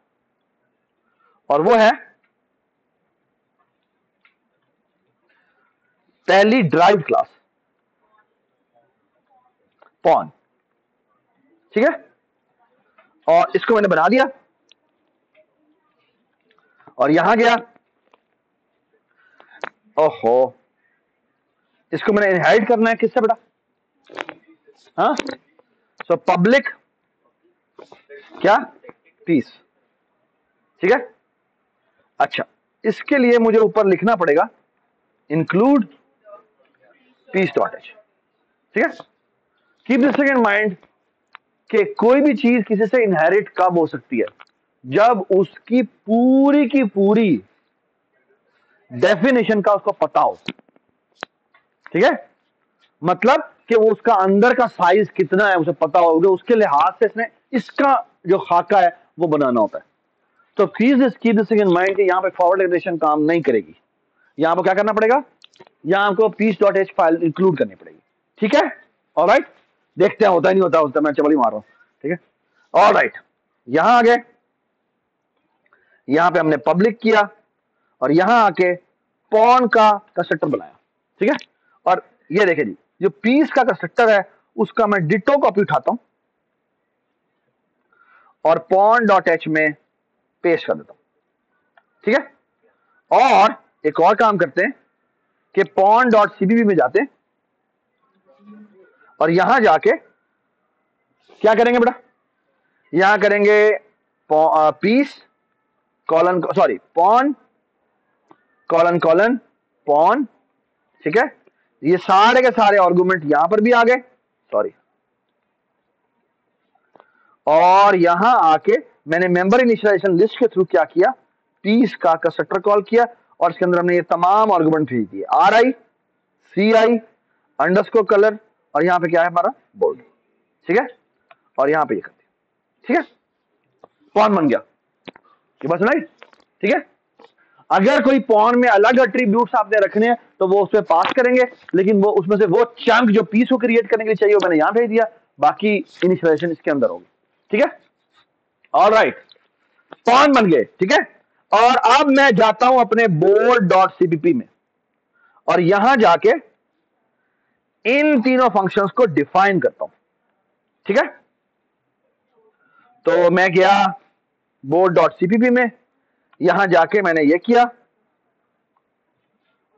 S1: और वो है पहली ड्राइव क्लास पॉन। ठीक है, और इसको मैंने बना दिया और यहां गया, ओहो इसको मैंने इनहेरिट करना है किससे बेटा, हाँ सो पब्लिक क्या पीस। ठीक है, अच्छा इसके लिए मुझे ऊपर लिखना पड़ेगा इंक्लूड पीस डॉट एच। ठीक है, कीप दिस इन माइंड कि कोई भी चीज किसी से इनहेरिट कब हो सकती है, जब उसकी पूरी की पूरी डेफिनेशन का उसको पता हो। ठीक है, मतलब कि वो उसका अंदर का साइज कितना है उसे पता होगा, उसके लिहाज से इसने इसका जो खाका है वो बनाना होता है। तो please keep this in mind कि यहां पे फॉरवर्ड इंटीग्रेशन काम नहीं करेगी, यहां पर क्या करना पड़ेगा, यहां आपको piece dot H file include करनी पड़ेगी। ठीक है, ऑलराइट, देखते हैं होता ही नहीं होता, मैं चबल ही मार रहा हूं। ठीक है, ऑलराइट, यहां आ गए, यहां पे हमने पब्लिक किया और यहां आके पॉन का कंस्ट्रक्टर बनाया। ठीक है, और ये देखे जी, जो पीस का कंस्ट्रक्टर है उसका मैं डिटो कॉपी उठाता हूं और पॉन डॉट एच में पेस्ट कर देता हूं। ठीक है, और एक और काम करते हैं कि पॉन डॉट सीबीबी में जाते हैं और यहां जाके क्या करेंगे बेटा, यहां करेंगे piece colon, sorry pawn colon colon pawn. ठीक है, ये सारे के सारे आर्गुमेंट यहां पर भी आ गए, सॉरी, और यहां आके मैंने मेंबर इनिशियलाइजेशन लिस्ट के थ्रू क्या किया, पीस का कंस्ट्रक्टर कॉल किया और इसके अंदर हमने ये तमाम आर्गुमेंट भेज दिए, R I C I underscore colour, और यहां पे क्या है हमारा बोर्ड। ठीक है, और यहां पे ये कर दिया। ठीक है, पॉन बन गया, ये बस नहीं। ठीक है, अगर कोई पॉन में अलग एट्रीब्यूट्स आपने रखने हैं तो वो उसमें पास करेंगे, लेकिन वो उसमें से वो चंक जो पीस को क्रिएट करने के लिए चाहिए वो मैंने यहां भेज दिया, बाकी इनिशियलाइजेशन इसके अंदर होगी। ठीक है, ऑलराइट, पॉन बन गए। ठीक है, और अब मैं जाता हूं अपने बोर्ड डॉट सीपीपी में और यहां जाके इन तीनों फंक्शंस को डिफाइन करता हूं। ठीक है, तो मैं गया बोर्ड डॉट सीपीपी में, यहां जाके मैंने ये किया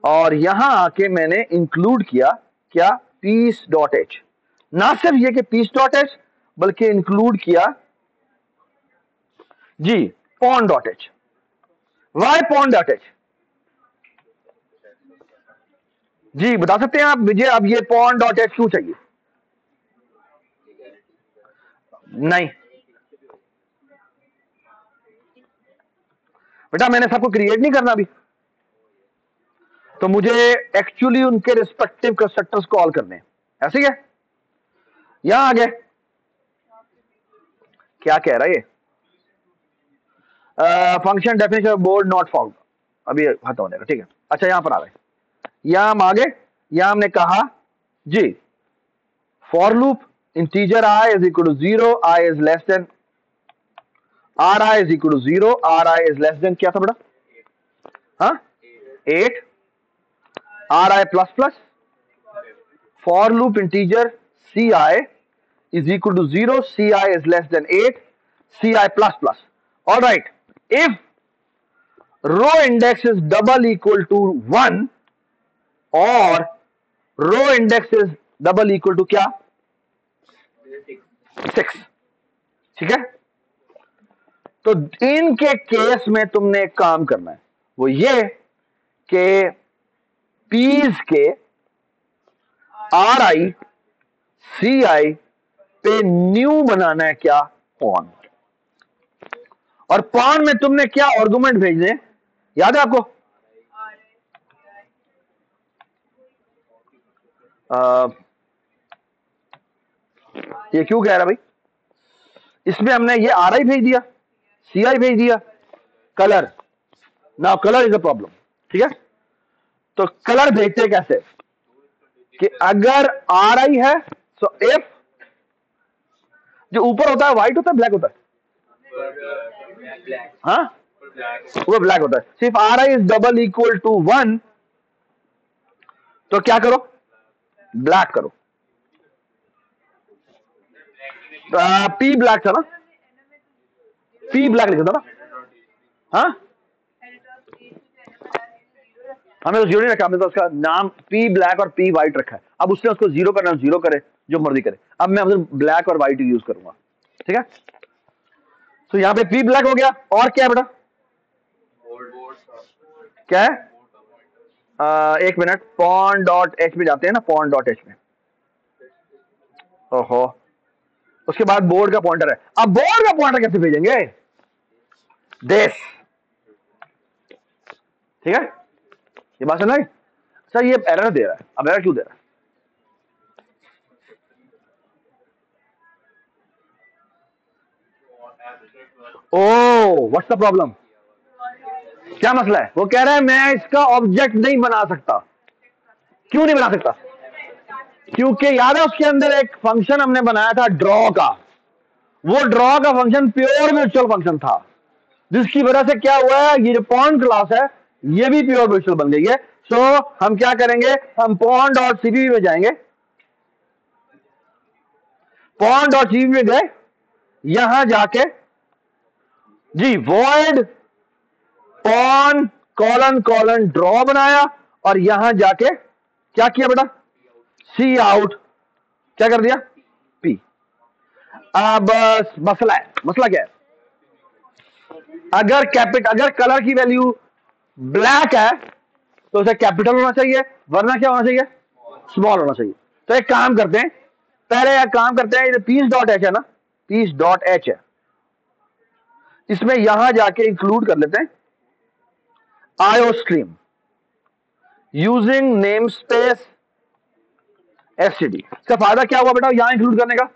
S1: और यहां आके मैंने इंक्लूड किया क्या, पीस डॉट एच, ना सिर्फ ये कि पीस डॉट एच बल्कि इंक्लूड किया जी pawn dot H. Why pawn dot H, जी बता सकते हैं आप मुझे, अब ये पॉन डॉट एच क्यों चाहिए, नहीं बेटा मैंने सबको क्रिएट नहीं करना अभी, तो मुझे एक्चुअली उनके रिस्पेक्टिव कंस्ट्रक्टर्स कॉल करने हैं, ऐसे ही है। यहां आ गए, क्या कह रहा है ये, function definition of board not found, अभी खत्म हो जाएगा। ठीक है, अच्छा यहां पर आ गए, यहां हम आ गए, यहां हमने कहा जी for loop integer I is equal to 0, I is less than, R I is equal to 0, R I is less than क्या था बेटा, हाँ 8 ri plus plus for loop integer ci is equal to 0, ci is less than 8, ci plus plus. All right, if row index is double equal to 1 or row index is double equal to क्या 6, ठीक है। तो इनके केस में तुमने एक काम करना है, वो ये कि पीज के आर आई सी आई पे न्यू बनाना है क्या पॉन, और पॉन में तुमने क्या आर्गुमेंट भेजने याद है आपको? ये क्यों कह रहा भाई, इसमें हमने ये आर आई भेज दिया, सी आई भेज दिया, colour, now colour is a problem, ठीक है। तो कलर भेजते कैसे कि अगर आर आई है सो इफ जो ऊपर होता है व्हाइट होता है ब्लैक होता है, हाँ वो ब्लैक होता है। सिर्फ R I is double equal to 1 तो क्या करो ब्लैक करो, पी ब्लैक था ना, पी ब्लैक लिखा था ना, हाँ हमने तो जीरो नहीं रखा, हमने तो उसका नाम पी ब्लैक और पी व्हाइट रखा है। अब उसने उसको जीरो करना जीरो करे, जो मर्जी करे। अब मैं ब्लैक और व्हाइट यूज करूंगा, ठीक है। तो यहाँ पे पी ब्लैक हो गया, और क्या है बेटा, क्या है, एक मिनट, पॉन डॉट एच में जाते हैं ना, पॉन डॉट एच में, ओहो, उसके बाद बोर्ड का पॉइंटर है। अब बोर्ड का पॉइंटर कैसे भेजेंगे, दिस, ठीक है, ये बात समझ आई। सर ये एरर दे रहा है, अब एरर क्यों दे रहा है, ओ व्हाट्स द प्रॉब्लम, क्या मसला है? वो कह रहा है मैं इसका ऑब्जेक्ट नहीं बना सकता। क्यों नहीं बना सकता? क्योंकि याद है उसके अंदर एक फंक्शन हमने बनाया था ड्रॉ का, वो ड्रॉ का फंक्शन प्योर म्यूचुअल फंक्शन था, जिसकी वजह से क्या हुआ है, ये जो पॉन क्लास है ये भी प्योर म्यूचुअल बन गई है। सो हम क्या करेंगे, हम पॉन डॉट सीपीपी में जाएंगे, पॉन डॉट सीपीपी में गए, यहां जाके जी void pawn colon colon draw बनाया, और यहां जाके क्या किया बेटा, सी आउट, क्या कर दिया, पी। अब मसला है, मसला क्या है, अगर कलर की वैल्यू ब्लैक है तो उसे कैपिटल होना चाहिए, वरना क्या होना चाहिए, स्मॉल होना चाहिए। तो एक काम करते हैं, पहले एक काम करते हैं, ये पीस डॉट एच है ना, पीस डॉट एच है, इसमें यहां जाके इंक्लूड कर लेते हैं IO stream using namespace STD. इसका फायदा क्या हुआ बेटा, यहां इंक्लूड करने का,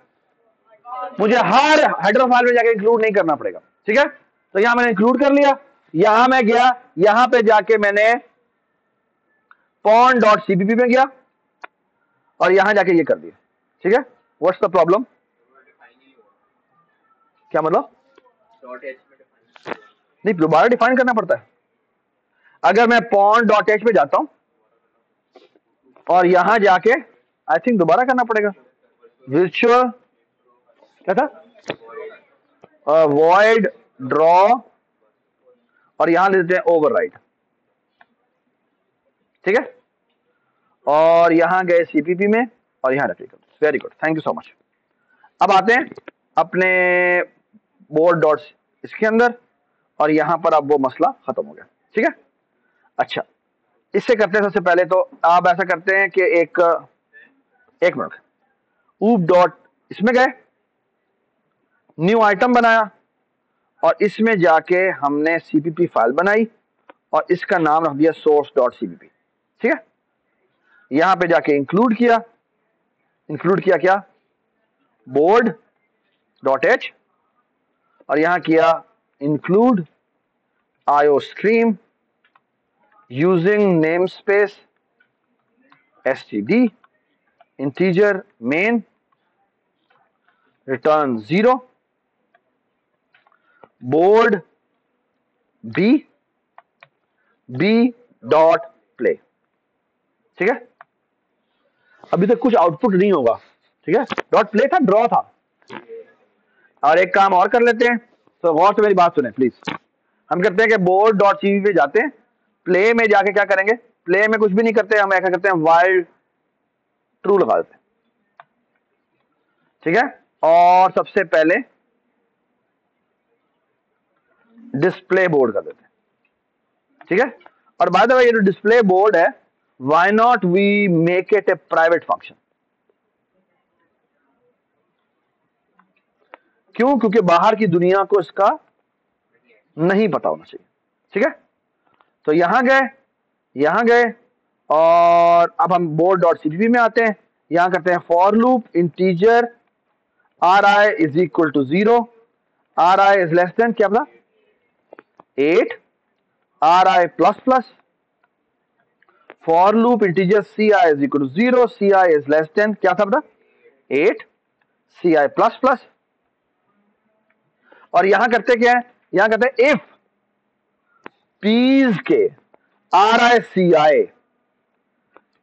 S1: मुझे हर हेडर फाइल में जाके इंक्लूड नहीं करना पड़ेगा, ठीक है। तो यहां मैंने इंक्लूड कर लिया, यहां मैं गया, यहां पे जाके मैंने पॉन डॉट सीपीपी में गया और यहां जाके ये कर दिया, ठीक है। व्हाट्स द प्रॉब्लम, क्या मतलब, नहीं दोबारा डिफाइन करना पड़ता है। अगर मैं पॉन डॉट एच में जाता हूं और यहां जाके आई थिंक दोबारा करना पड़ेगा, विर्चुअल क्या था, वॉइड ड्रॉ, और यहां लेते हैं ओवरराइड, ठीक है, और यहां गए सीपीपी में और यहां रखिएगा। Very good, thank you so much. अब आते हैं अपने बोर्ड डॉट इसके अंदर, और यहां पर अब वो मसला खत्म हो गया, ठीक है। अच्छा, इससे करते हैं, सबसे पहले तो आप ऐसा करते हैं कि एक मिनट, ऊप डॉट इसमें गए, न्यू आइटम बनाया, और इसमें जाके हमने सीपीपी फाइल बनाई और इसका नाम रख दिया सोर्स डॉट सीपीपी, ठीक है। यहां पे जाके इंक्लूड किया क्या, बोर्ड डॉट एच, और यहां किया include iostream using namespace STD integer main return 0, board B B dot play. ठीक है, अभी तक कुछ आउटपुट नहीं होगा। ठीक है, डॉट प्ले था, ड्रॉ था। और एक काम और कर लेते हैं, तो गौर से मेरी बात सुने प्लीज। हम करते हैं कि बोर्ड डॉट सीवी पे जाते हैं, प्ले में जाके क्या करेंगे, प्ले में कुछ भी नहीं करते, हम ऐसा करते हैं वाइल ट्रू लगा देते हैं। ठीक है, और सबसे पहले डिस्प्ले बोर्ड कर देते हैं। ठीक है, और बाय द वे ये जो डिस्प्ले बोर्ड है, why not we make it a private function. क्यों? क्योंकि बाहर की दुनिया को इसका नहीं पता होना चाहिए। ठीक है, तो यहां गए और अब हम बोर्ड डॉट सीपीपी में आते हैं, यहां करते हैं for loop integer R I is equal to 0, R I is less than क्या पता 8, R I plus plus, for loop integer C I is equal to 0, C I is less than क्या था पता 8, सी आई प्लस प्लस। और यहां करते क्या है, यहां करते हैं इफ पीज के आर आई सी आई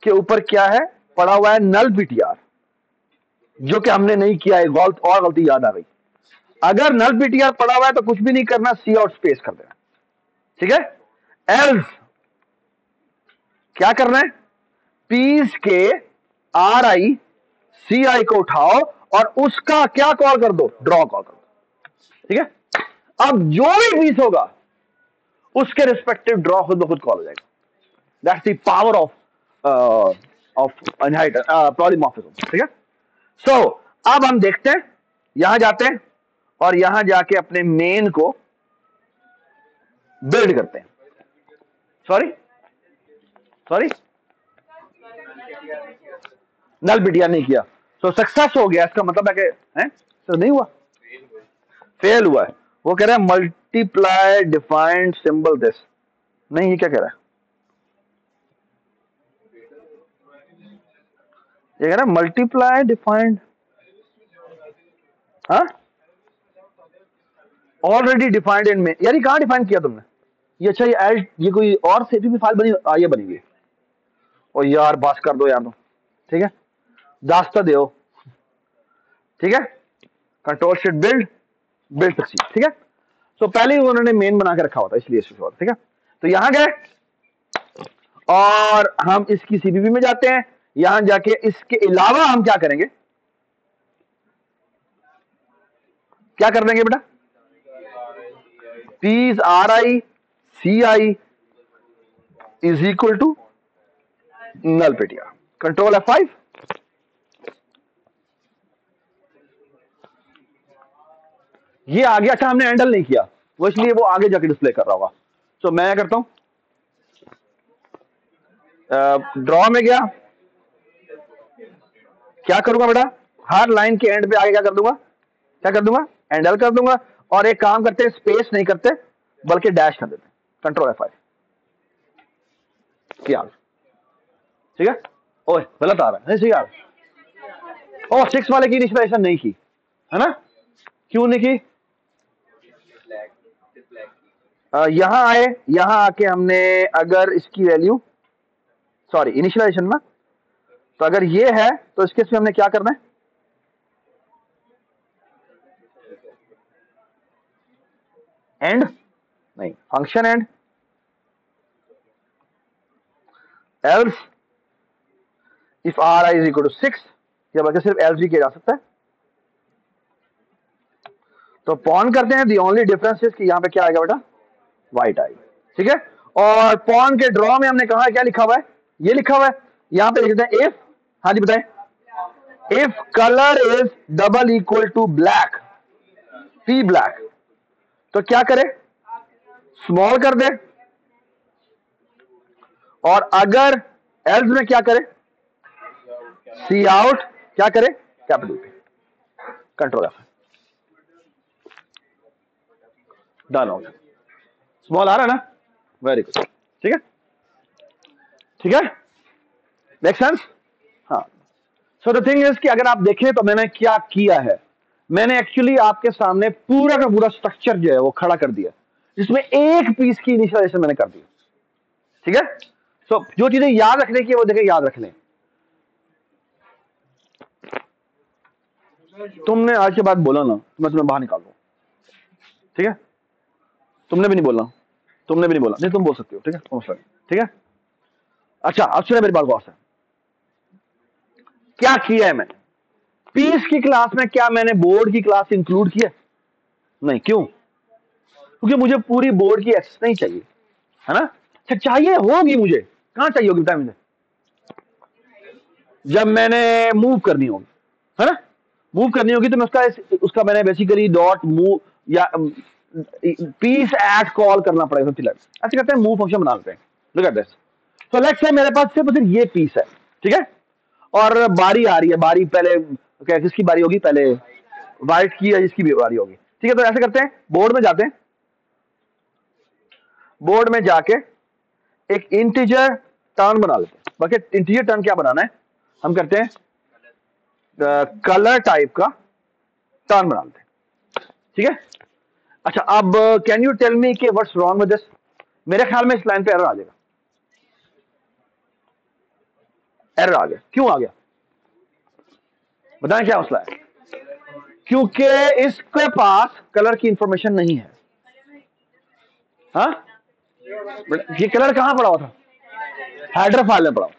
S1: के ऊपर क्या है पड़ा हुआ है नल पीटीआर, जो कि हमने नहीं किया है, गलती याद आ गई। अगर नल पीटीआर पड़ा हुआ है तो कुछ भी नहीं करना, सी आउट स्पेस कर देना। ठीक है, एल्स क्या करना है, पीस के आर आई सी आई को उठाओ और उसका क्या कॉल कर दो, ड्रॉ कॉल कर दो। ठीक है, अब जो भी पीस होगा उसके रिस्पेक्टिव ड्रॉ खुद ब खुद कॉल हो जाएगा। That's the power of polymorphism. ठीक है, सो अब हम देखते हैं, यहां जाते हैं और यहां जाके अपने मेन को बिल्ड करते हैं। सॉरी नल पीटीआर नहीं किया, सो सक्सेस हो गया, इसका मतलब है कि तो नहीं हुआ, फेल हुआ है। वो कह रहा है मल्टीप्लाई डिफाइंड सिंबल दिस, नहीं ये क्या कह रहा है, ये कह रहा है मल्टीप्लाई डिफाइंड, हाँ ऑलरेडी डिफाइंड इन में, यार ये कहां डिफाइन किया तुमने, ये अच्छा ये एड, ये कोई और सीपीपी फाइल बनी, ये बनी हुई है, और यार बस कर दो यार तुम। ठीक है, दास्ता दो। ठीक है, कंट्रोल शिफ्ट बिल्ड सक्सीड। ठीक है, तो पहले ही उन्होंने मेन बना के रखा होता इसलिए। ठीक है, तो यहां गए और हम इसकी सीपीपी में जाते हैं, यहां जाके इसके अलावा हम क्या करेंगे, क्या कर देंगे बेटा, piece R I C I is equal to null PTR, control F5। ये आ गया। अच्छा हमने हैंडल नहीं किया, वो इसलिए वो आगे जाके डिस्प्ले कर रहा होगा। तो मैं करता हूं, ड्रॉ में गया, क्या करूंगा बेटा, हर लाइन के एंड पे आगे क्या कर दूंगा, हैंडल कर दूंगा, और एक काम करते हैं स्पेस नहीं करते बल्कि डैश कर देते, कंट्रोल F5 क्या। ठीक है, ओए गलत आ रहा है, नहीं सही आ रहा है। 6 वाले की इनिशियलाइजेशन नहीं की है ना, क्यों नहीं की, यहां आए, यहां आके हमने अगर इसकी वैल्यू, सॉरी इनिशियलाइजेशन ना, तो अगर ये है तो इसके इसमें हमने क्या करना है, एंड नहीं, function end, else if R I is equal to 6, या बल्कि सिर्फ एल्स भी किया जा सकता है। तो पॉन करते हैं, दी ओनली डिफरेंस इज कि यहां पे क्या आएगा बेटा, वाइट आएगा। ठीक है, और पॉन के ड्रॉ में हमने कहा क्या लिखा हुआ है, ये लिखा हुआ है, यहां पे लिखते हैं इफ, हाँ जी बताएं, if colour is double equal to black, P black, तो क्या करे, स्मॉल कर दे, और अगर एल्स में क्या करे, सी आउट क्या करे, कैपिटल पे, कंट्रोल F, डन हो गया, स्मॉल आ रहा है ना, वेरी गुड। ठीक है, ठीक है, मेक सेंस। हाँ, सो द थिंग इज कि अगर आप देखें तो मैंने क्या किया है, मैंने एक्चुअली आपके सामने पूरा का पूरा स्ट्रक्चर जो है वो खड़ा कर दिया, जिसमें एक पीस की इनिशियलाइजेशन मैंने कर दी। ठीक है। सो जो चीजें याद रखने की है वो देखें, याद रख लें। तुमने आज के बाद बोला ना तो मैं तुम्हें बाहर निकाल दूँ, ठीक है। तुमने भी नहीं बोलना, तुमने भी नहीं बोला, नहीं तुम बोल सकते हो, ठीक है, समझ लगे, ठीक है। अच्छा अब सुने मेरी बात गौर से, क्या किया है मैंने पीस की क्लास में, क्या मैंने बोर्ड की क्लास इंक्लूड किया? नहीं, क्यों? क्योंकि मुझे पूरी बोर्ड की एक्सेस नहीं चाहिए, है ना। अच्छा चाहिए होगी, मुझे कहां चाहिए होगी बताए मुझे, जब मैंने मूव करनी होगी, है ना। मूव करनी होगी तो मैं उसका मैंने बेसिकली डॉट मूव या पीस एट कॉल करना पड़ेगा, ऐसे करते हैं, मूव फंक्शन बना लेते हैं। Look at this, so let's say मेरे पास सिर्फ ये पीस है, ठीक है। और बारी आ रही है, बारी पहले क्या किसकी बारी होगी, पहले वाइट की या जिसकी भी बारी होगी, ठीक है। तो ऐसे करते हैं, बोर्ड में जाते हैं, बोर्ड में जाके एक इंटीजर टर्न बना लेते हैं। बाकी इंटीजर टर्न क्या बनाना है, हम करते हैं कलर टाइप का टर्न बना लेते हैं, ठीक है। अच्छा अब कैन यू टेल मी कि व्हाट्स रॉन्ग विद दिस? मेरे ख्याल में इस लाइन पे एरर आ जाएगा, एरर आ गया, क्यों आ गया बताएं, क्या मसला है? क्योंकि इसके पास कलर की इंफॉर्मेशन नहीं है। हाँ, ये कलर कहां पड़ा हुआ था? हेडर फाइल में पड़ा हुआ,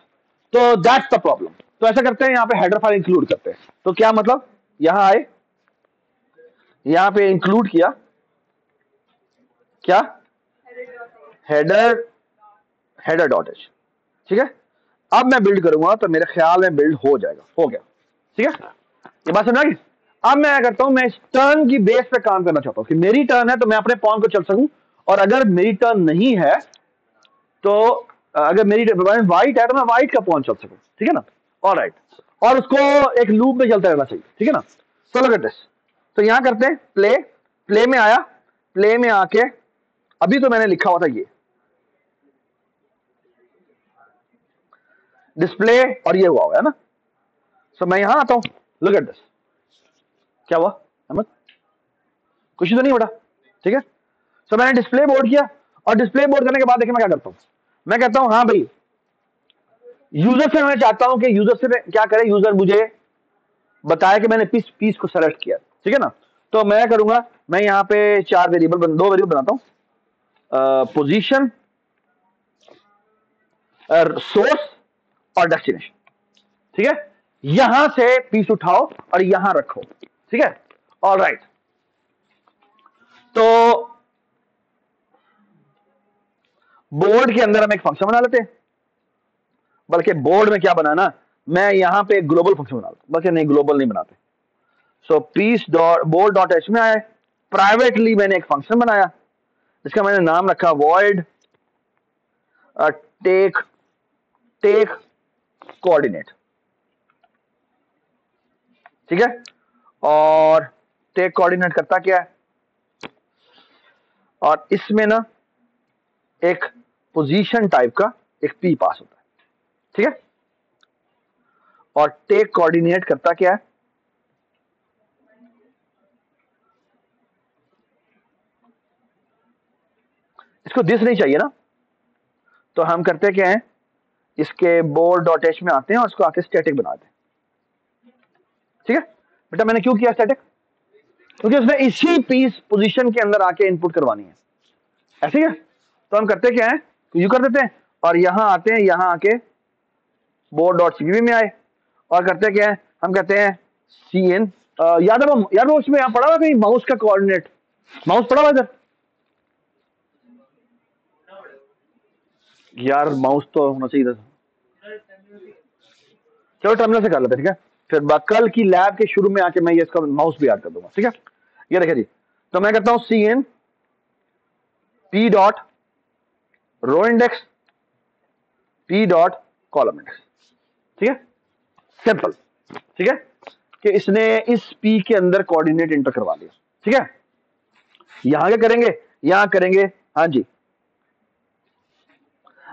S1: तो दैट्स द प्रॉब्लम। तो ऐसा करते हैं, यहां पे हेडर फाइल इंक्लूड करते हैं। तो क्या मतलब, यहां आए, यहां पे इंक्लूड किया, क्या, हेडर, हेडर डॉट एच, ठीक है। अब मैं बिल्ड करूंगा तो मेरे ख्याल में बिल्ड हो जाएगा, हो गया, ठीक है। ये बात समझ आ गई? अब मैं क्या करता हूं, मैं इस टर्न की बेस पे काम करना चाहता हूं कि मेरी टर्न है तो मैं अपने पॉन को चल सकूं, और अगर मेरी टर्न नहीं है तो अगर मेरी वाइट है तो मैं वाइट का पॉन चल सकूं, ठीक है ना। ऑलराइट, और उसको एक लूप में चलता रहना चाहिए, ठीक है ना। सो लुक एट दिस, तो यहां करते हैं प्ले, प्ले में आया, प्ले में आके अभी तो मैंने लिखा हुआ था ये डिस्प्ले, और ये हुआ है ना। सो मैं यहां आता हूं, लुक एट दिस, क्या हुआ अहमद, कुछ तो नहीं बटा, ठीक है। सो मैंने डिस्प्ले बोर्ड किया, और डिस्प्ले बोर्ड करने के बाद देखिए मैं क्या करता हूं, मैं कहता हूं हाँ भाई, यूजर से मैं चाहता हूं कि यूजर से क्या करे, यूजर मुझे बताया कि मैंने पीस पीस को सेलेक्ट किया, ठीक है ना। तो मैं करूंगा, मैं यहाँ पे चार वेरिएबल, दो वेरिएबल बनाता हूं, पोजीशन, सोर्स और डेस्टिनेशन, ठीक है। यहां से पीस उठाओ और यहां रखो, ठीक है। ऑल राइट, तो बोर्ड के अंदर हम एक फंक्शन बना लेते हैं, बल्कि बोर्ड में क्या बनाना, मैं यहां पे एक ग्लोबल फंक्शन बना लेता, बल्कि नहीं ग्लोबल नहीं बनाते। So piece dot board dot H में आए, प्राइवेटली मैंने एक फंक्शन बनाया जिसका मैंने नाम रखा वॉइड टेक, टेक कोऑर्डिनेट, ठीक है। और टेक कोऑर्डिनेट करता क्या है, और इसमें ना एक पोजीशन टाइप का एक पी पास होता है, ठीक है। और टेक कोऑर्डिनेट करता क्या है, इसको दिस नहीं चाहिए ना, तो हम करते क्या है, इसके बोर्ड डॉट एच में आते हैं और इसको आके स्टैटिक बनाते हैं, ठीक है। बेटा मैंने क्यों किया स्टैटिक, क्योंकि उसमें इसी पीस पोजीशन के अंदर आके इनपुट करवानी है, ऐसे ही है। तो हम करते क्या है, तो यू कर देते हैं, और यहां आते हैं, यहां आके बोर्ड डॉट सीपीपी में आए, और करते क्या है, हम कहते हैं सी एन, याद है यार वो उसमें यहां पड़ा हुआ कहीं माउस का कोऑर्डिनेट, माउस पड़ा हुआ इधर, यार माउस तो होना चाहिए था। चलो टर्मिनल से कर लेते हैं, ठीक है। फिर कल की लैब के शुरू में आके मैं ये इसका माउस भी ऐड कर दूंगा, ठीक है। ये देखिए जी, तो मैं कहता हूं C N P dot row index, P dot column index, ठीक है, सिंपल, ठीक है, कि इसने इस पी के अंदर कोऑर्डिनेट इंटर करवा दिया, ठीक है। यहां क्या करेंगे, यहां करेंगे, हाँ जी,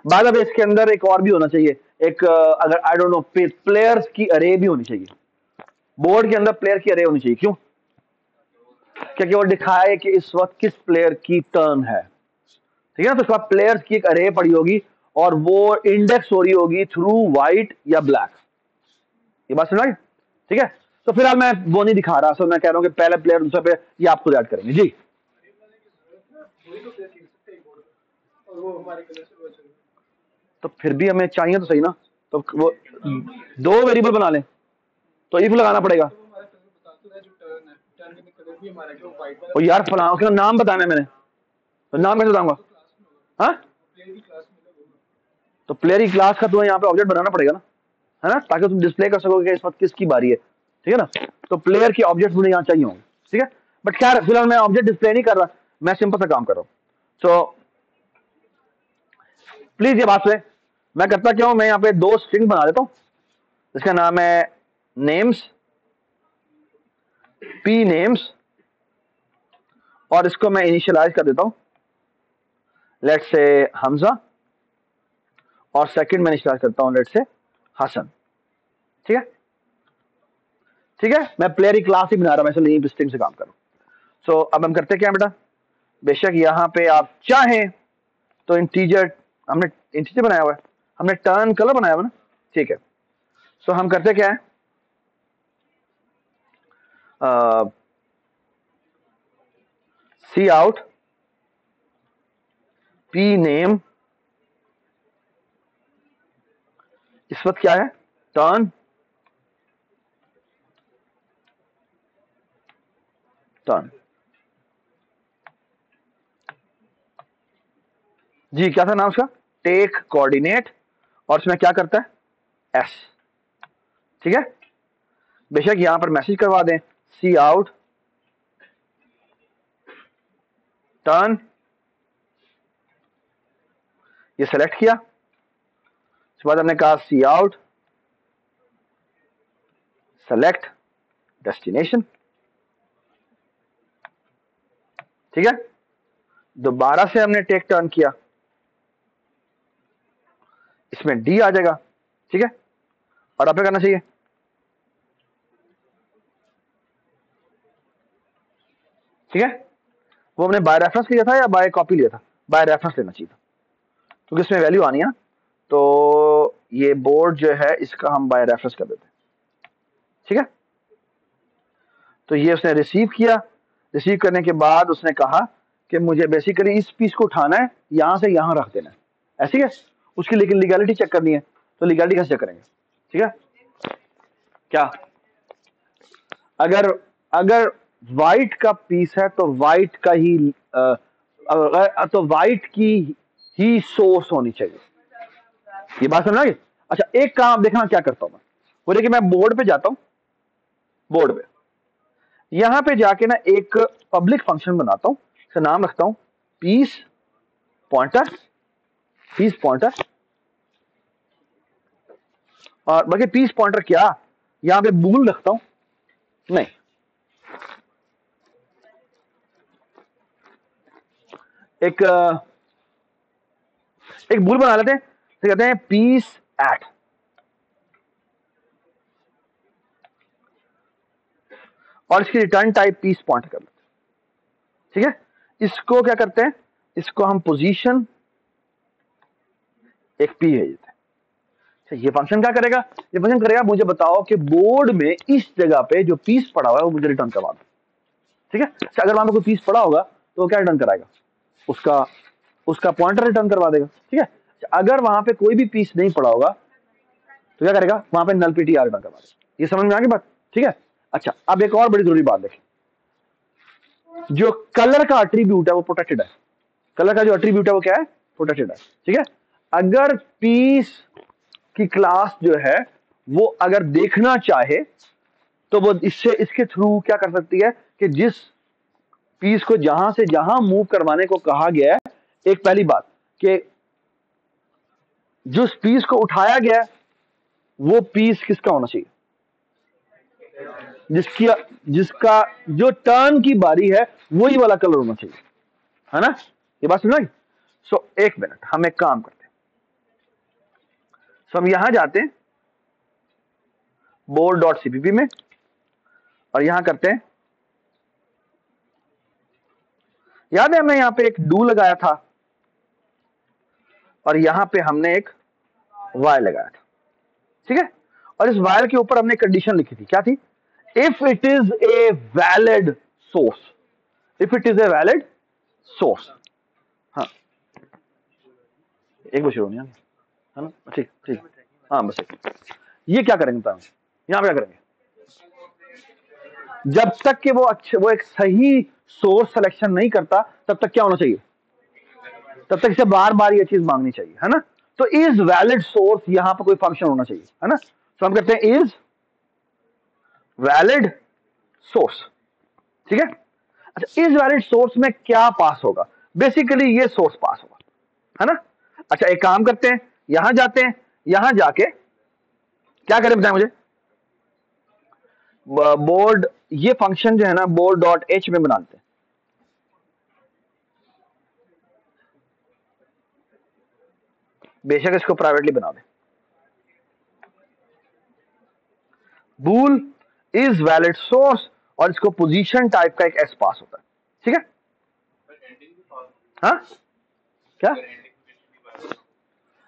S1: बाद अब इसके अंदर एक और भी होना चाहिए, एक अगर आई डोंट नो प्लेयर्स की अरे भी होनी चाहिए, बोर्ड के अंदर प्लेयर की अरे होनी चाहिए, क्यों, क्योंकि वो दिखाए कि इस वक्त किस प्लेयर की टर्न है, ठीक है ना। तो उसके बाद प्लेयर्स की एक अरे पड़ी होगी, और वो इंडेक्स हो रही होगी थ्रू व्हाइट या ब्लैक। ये बात समझ आई? ठीक है, तो फिलहाल मैं वो नहीं दिखा रहा, सो मैं कह रहा हूँ कि पहले प्लेयर दूसरे पे ये आप खुद ऐड करेंगे जी।
S2: वही तो प्लेयर खेल सकते हैं बोर्ड पे, और वो हमारे कलर से वो चल
S1: तो फिर भी हमें चाहिए तो सही ना, तो वो दो वेरिएबल बना लें, तो इफ लगाना पड़ेगा।
S2: तो वो हमारा कलर बताता है, जो टर्न है, टर्न में कलर भी हमारा जो व्हाइट वाला
S1: और यार फलाना उसका नाम बताना है मैंने, तो नाम कैसे बताऊंगा?
S2: तो क्लास में होगा,
S1: हाँ,
S2: प्लेयर की क्लास में होगा।
S1: तो प्लेयर की क्लास का तुम्हें यहाँ पे ऑब्जेक्ट बनाना पड़ेगा ना, है ना, ताकि तुम डिस्प्ले कर सकोगे कि इस वक्त किसकी बारी है। ठीक है ना, तो प्लेयर की ऑब्जेक्ट मुझे यहाँ चाहिए होंगे। ठीक है, बट खैर फिलहाल मैं ऑब्जेक्ट डिस्प्ले नहीं कर रहा, मैं सिंपल सा काम कर रहा हूँ। सो प्लीज ये बात सुने, मैं करता क्या हूँ, मैं यहाँ पे दो स्ट्रिंग बना देता हूँ, इसका नाम है नेम्स, पी नेम्स, और इसको मैं इनिशियलाइज कर देता हूँ, लेट्स से हमजा, और सेकंड में इनिशियलाइज करता हूँ लेट्स से हसन। ठीक है, ठीक है, मैं प्लेयर की क्लास ही बना रहा हूँ, मैं इसलिए स्ट्रिंग से काम कर रहा हूँ। सो अब हम करते क्या बेटा, बेशक यहाँ पे आप चाहें तो इंटीजर, हमने इंटीजर बनाया हुआ है, हमने टर्न कलर बनाया हुआ है ना, ठीक है। सो हम करते क्या है, सी आउट पी नेम, इस वक्त क्या है, टर्न, टर्न जी, क्या था नाम उसका, टेक कोऑर्डिनेट, और इसमें क्या करता है, एस। ठीक है, बेशक यहां पर मैसेज करवा दें, सी आउट टर्न, ये सेलेक्ट किया, उसके बाद हमने कहा सी आउट सेलेक्ट डेस्टिनेशन। ठीक है, दोबारा से हमने टेक टर्न किया, इसमें डी आ जाएगा। ठीक है, और अब क्या करना चाहिए, ठीक है, वो हमने बाय रेफरेंस लिया था या बाय कॉपी लिया था, बाय रेफरेंस लेना चाहिए था, क्योंकि इसमें वैल्यू आनी है। तो ये बोर्ड जो है इसका हम बाय रेफरेंस कर देते हैं। ठीक है, तो ये उसने रिसीव किया, रिसीव करने के बाद उसने कहा कि मुझे बेसिकली इस पीस को उठाना है, यहां से यहां रख देना है, ऐसी है उसकी, लेकिन लीगैलिटी चेक करनी है, तो लीगैलिटी कैसे चेक करेंगे? ठीक है, क्या, अगर अगर व्हाइट का पीस है तो व्हाइट का ही तो व्हाइट की ही सोर्स होनी चाहिए, ये बात समझ आ गई? अच्छा, एक काम देखना क्या करता हूं मैं, वो देखिए मैं बोर्ड पे जाता हूं, बोर्ड पे यहां पे जाके ना एक पब्लिक फंक्शन बनाता हूं, इसका नाम रखता हूं पीस पॉइंटर, पीस पॉइंटर, और बाकी पीस पॉइंटर क्या, यहां पे बूल रखता हूं, नहीं, एक एक बूल बना लेते हैं, तो कहते हैं पीस एट, और इसकी रिटर्न टाइप पीस पॉइंटर कर लेते हैं। ठीक है, इसको क्या करते हैं, इसको हम पोजीशन एक पी है ये फंक्शन क्या करेगा, ये फंक्शन करेगा मुझे बताओ कि बोर्ड में इस जगह पे जो पीस पड़ा हुआ है वो मुझे रिटर्न करवा दो। ठीक है, अच्छा, अगर वहां पे कोई पीस पड़ा होगा तो वो क्या रिटर्न कराएगा, उसका उसका पॉइंटर रिटर्न करवा देगा। ठीक है, अच्छा, अगर वहां पे कोई भी पीस नहीं पड़ा होगा तो क्या करेगा, वहां पे नल पीटीआर रिटर्न करवा देगा। ये समझ में आ गई बात? ठीक है, अच्छा, अब एक और बड़ी जरूरी बात देखें, जो कलर का एट्रीब्यूट है वो प्रोटेक्टेड है, कलर का जो एट्रीब्यूट है वो क्या है, प्रोटेक्टेड है। ठीक है, अगर पीस की क्लास जो है वो अगर देखना चाहे तो वो इससे इसके थ्रू क्या कर सकती है कि जिस पीस को जहां से जहां मूव करवाने को कहा गया है, एक पहली बात कि जिस पीस को उठाया गया है वो पीस किसका होना चाहिए, जिसकी जिसका जो टर्न की बारी है वही वाला कलर होना चाहिए, है ना, ये बात सुना? सो एक मिनट, हम एक काम करते हैं, सो हम यहां जाते हैं बोर्ड डॉट सीपीपी में, और यहां करते हैं, याद है हमने यहां पे एक डू लगाया था, और यहां पे हमने एक वायर लगाया था, ठीक है। और इस वायर के ऊपर हमने कंडीशन लिखी थी, क्या थी? If it is a valid source, if it is a valid source. हाँ, एक बजे होनी है ना, ठीक ठीक। हाँ बस एक। ये क्या करेंगे बताओ, यहां पे क्या करेंगे? जब तक कि वो एक सही सोर्स सिलेक्शन नहीं करता, तब तक क्या होना चाहिए? तब तक इसे बार बार ये चीज मांगनी चाहिए, है ना। तो इज वैलिड सोर्स, यहां पर कोई फंक्शन होना चाहिए, है ना। तो हम कहते हैं इज वैलिड सोर्स, ठीक है। अच्छा, इज वैलिड सोर्स में क्या पास होगा? बेसिकली ये सोर्स पास होगा, है ना। अच्छा, एक काम करते हैं, यहां जाते हैं, यहां जाके क्या करें बताएं मुझे? बोर्ड, ये फंक्शन जो है ना बोर्ड डॉट एच में बनाते हैं। बेशक इसको प्राइवेटली बना दें। बूल इज वैलिड सोर्स, और इसको पोजीशन टाइप का एक एस पास होता है, ठीक है। हाँ क्या?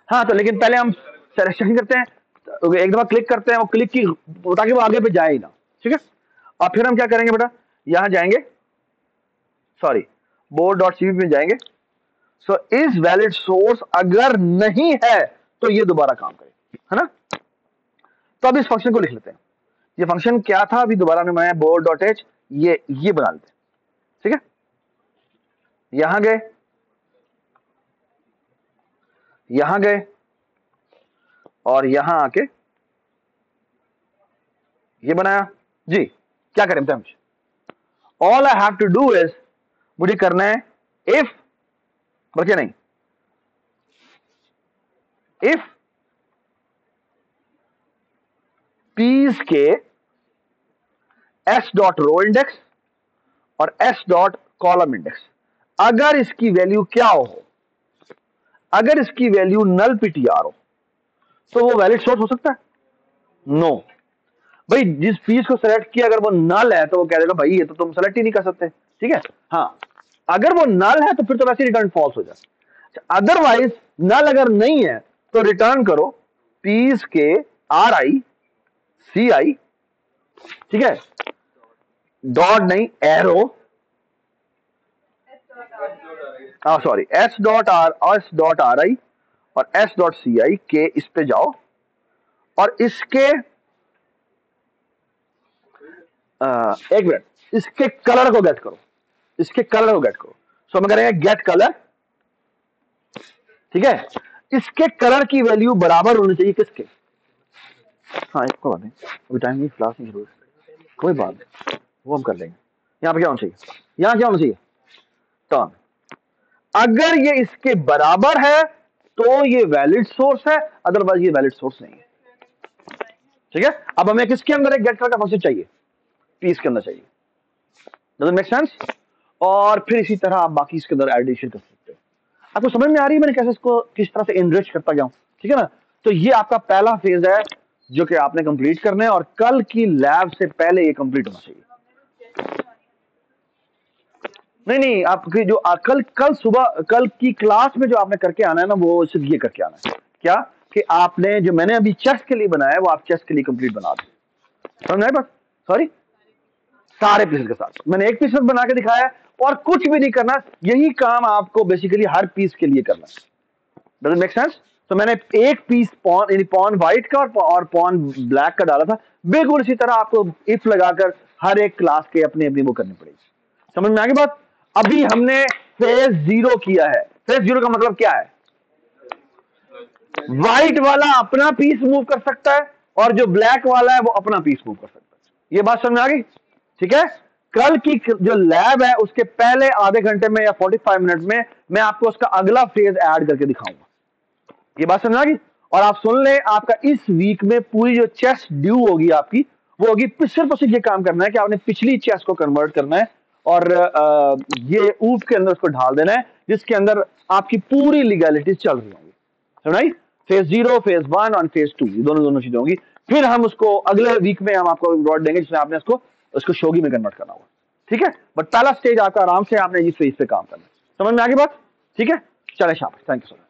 S1: हाँ, तो लेकिन पहले हम सिलेक्शन करते हैं, तो एक दफा क्लिक करते हैं, वो क्लिक की, ताकि वो आगे पे जाए ही ना, ठीक है। और फिर हम क्या करेंगे बेटा, यहां जाएंगे, सॉरी, बोर्ड डॉट सीवी में जाएंगे। सो इज वैलिड सोर्स अगर नहीं है तो ये दोबारा काम करेगा, है ना। तो अब इस फंक्शन को लिख लेते हैं। ये फंक्शन क्या था, अभी दोबारा हमने बनाया, बोर्ड डॉट एच, ये बना लेते हैं, ठीक है। यहां गए, यहां गए, और यहां आके ये बनाया जी। क्या करें बताएं मुझे? All I have to do is, मुझे करना है इफ, बल्कि नहीं, इफ पीस के एस डॉट रो इंडेक्स और एस डॉट कॉलम इंडेक्स, अगर इसकी वैल्यू क्या हो, अगर इसकी वैल्यू नल पीटीआर हो, तो वो वैलिड सोर्स हो सकता है? नो भाई, जिस पीस को सेलेक्ट किया अगर वो नल है तो वो कह देगा भाई ये तो तुम सेलेक्ट ही नहीं कर सकते, ठीक है। हाँ, अगर वो नल है तो फिर तो वैसे रिटर्न फॉल्स हो जाए। अदरवाइज नल अगर नहीं है तो रिटर्न करो पीस के आर आई सी आई, ठीक है, डॉट नहीं, arrow, sorry, S dot are आई और एस डॉट सी आई के, इस पे जाओ और इसके एक मिनट, इसके कलर को गेट करो, इसके कलर को गेट करो। सो हम करेंगे गेट कलर, ठीक है। इसके कलर की वैल्यू बराबर होनी चाहिए किसके? हाँ, एक बात नहीं, अभी टाइम नहीं, क्लास नहीं जरूर, कोई बात नहीं, वो हम कर लेंगे। यहाँ पे क्या होना चाहिए? यहाँ क्या होना चाहिए? टर्न। अगर ये इसके बराबर है तो ये वैलिड सोर्स है, अदरवाइज ये वैलिड सोर्स नहीं है, ठीक है। अब हमें किसके अंदर एक गेट कलर का फंक्शन चाहिए? पीस के अंदर चाहिए। Doesn't make sense? और फिर इसी तरह आप बाकी इसके अंदर एडिशन कर सकते हो। आपको समझ में आ रही है मैंने कैसे इसको किस तरह से इनरिच करता जाऊं, ठीक है ना। तो ये आपका पहला फेज है जो कि आपने कंप्लीट करना है, और कल की लैब से पहले ये कंप्लीट होना चाहिए। नहीं, आपकी जो कल सुबह, कल की क्लास में जो आपने करके आना है ना, वो सिर्फ ये करके आना है, क्या कि आपने जो मैंने अभी चेस्ट के लिए बनाया है वो आप चेस्ट के लिए कंप्लीट बना दो, समझ आए बात? सॉरी, सारे पीसेस के साथ मैंने एक पीस बना के दिखाया है, और कुछ भी नहीं करना, यही काम आपको बेसिकली हर पीस के लिए करना है। Does it make sense? तो मैंने एक पीस पॉन, यानी पॉन व्हाइट का और पॉन ब्लैक का डाला था, बिल्कुल इसी तरह आपको इफ लगाकर हर एक क्लास के अपनी अपनी वो करनी पड़ेगी। समझ में आ गई बात? अभी हमने फेज 0 किया है। फेज 0 का मतलब क्या है? व्हाइट वाला अपना पीस मूव कर सकता है और जो ब्लैक वाला है वो अपना पीस मूव कर सकता है। ये बात समझ में आ गई? ठीक है। कल की जो लैब है उसके पहले आधे घंटे में या 45 मिनट में मैं आपको उसका अगला फेज ऐड करके दिखाऊंगा। ये बात समझ आ गई? और आप सुन ले, आपका इस वीक में पूरी जो चेस्ट ड्यू होगी आपकी, वो होगी सिर्फ और सिर्फ ये काम करना है कि आपने पिछली चेस्ट को कन्वर्ट करना है और ये ऊप के अंदर उसको ढाल देना है, जिसके अंदर आपकी पूरी लीगैलिटीज चल रही होंगी। समझ? फेज 0, फेज 1 और फेज 2, ये दोनों चीजें होंगी। फिर हम उसको अगले वीक में हम आपको रिवॉर्ड देंगे जिसमें आपने उसको शोगी में कन्वर्ट करना होगा, ठीक है। बट पहला स्टेज आपका आराम से आपने इस फेज पे काम करना है। समझ में आ गई बात? ठीक है, चले शाबाश, थैंक यू सो मच।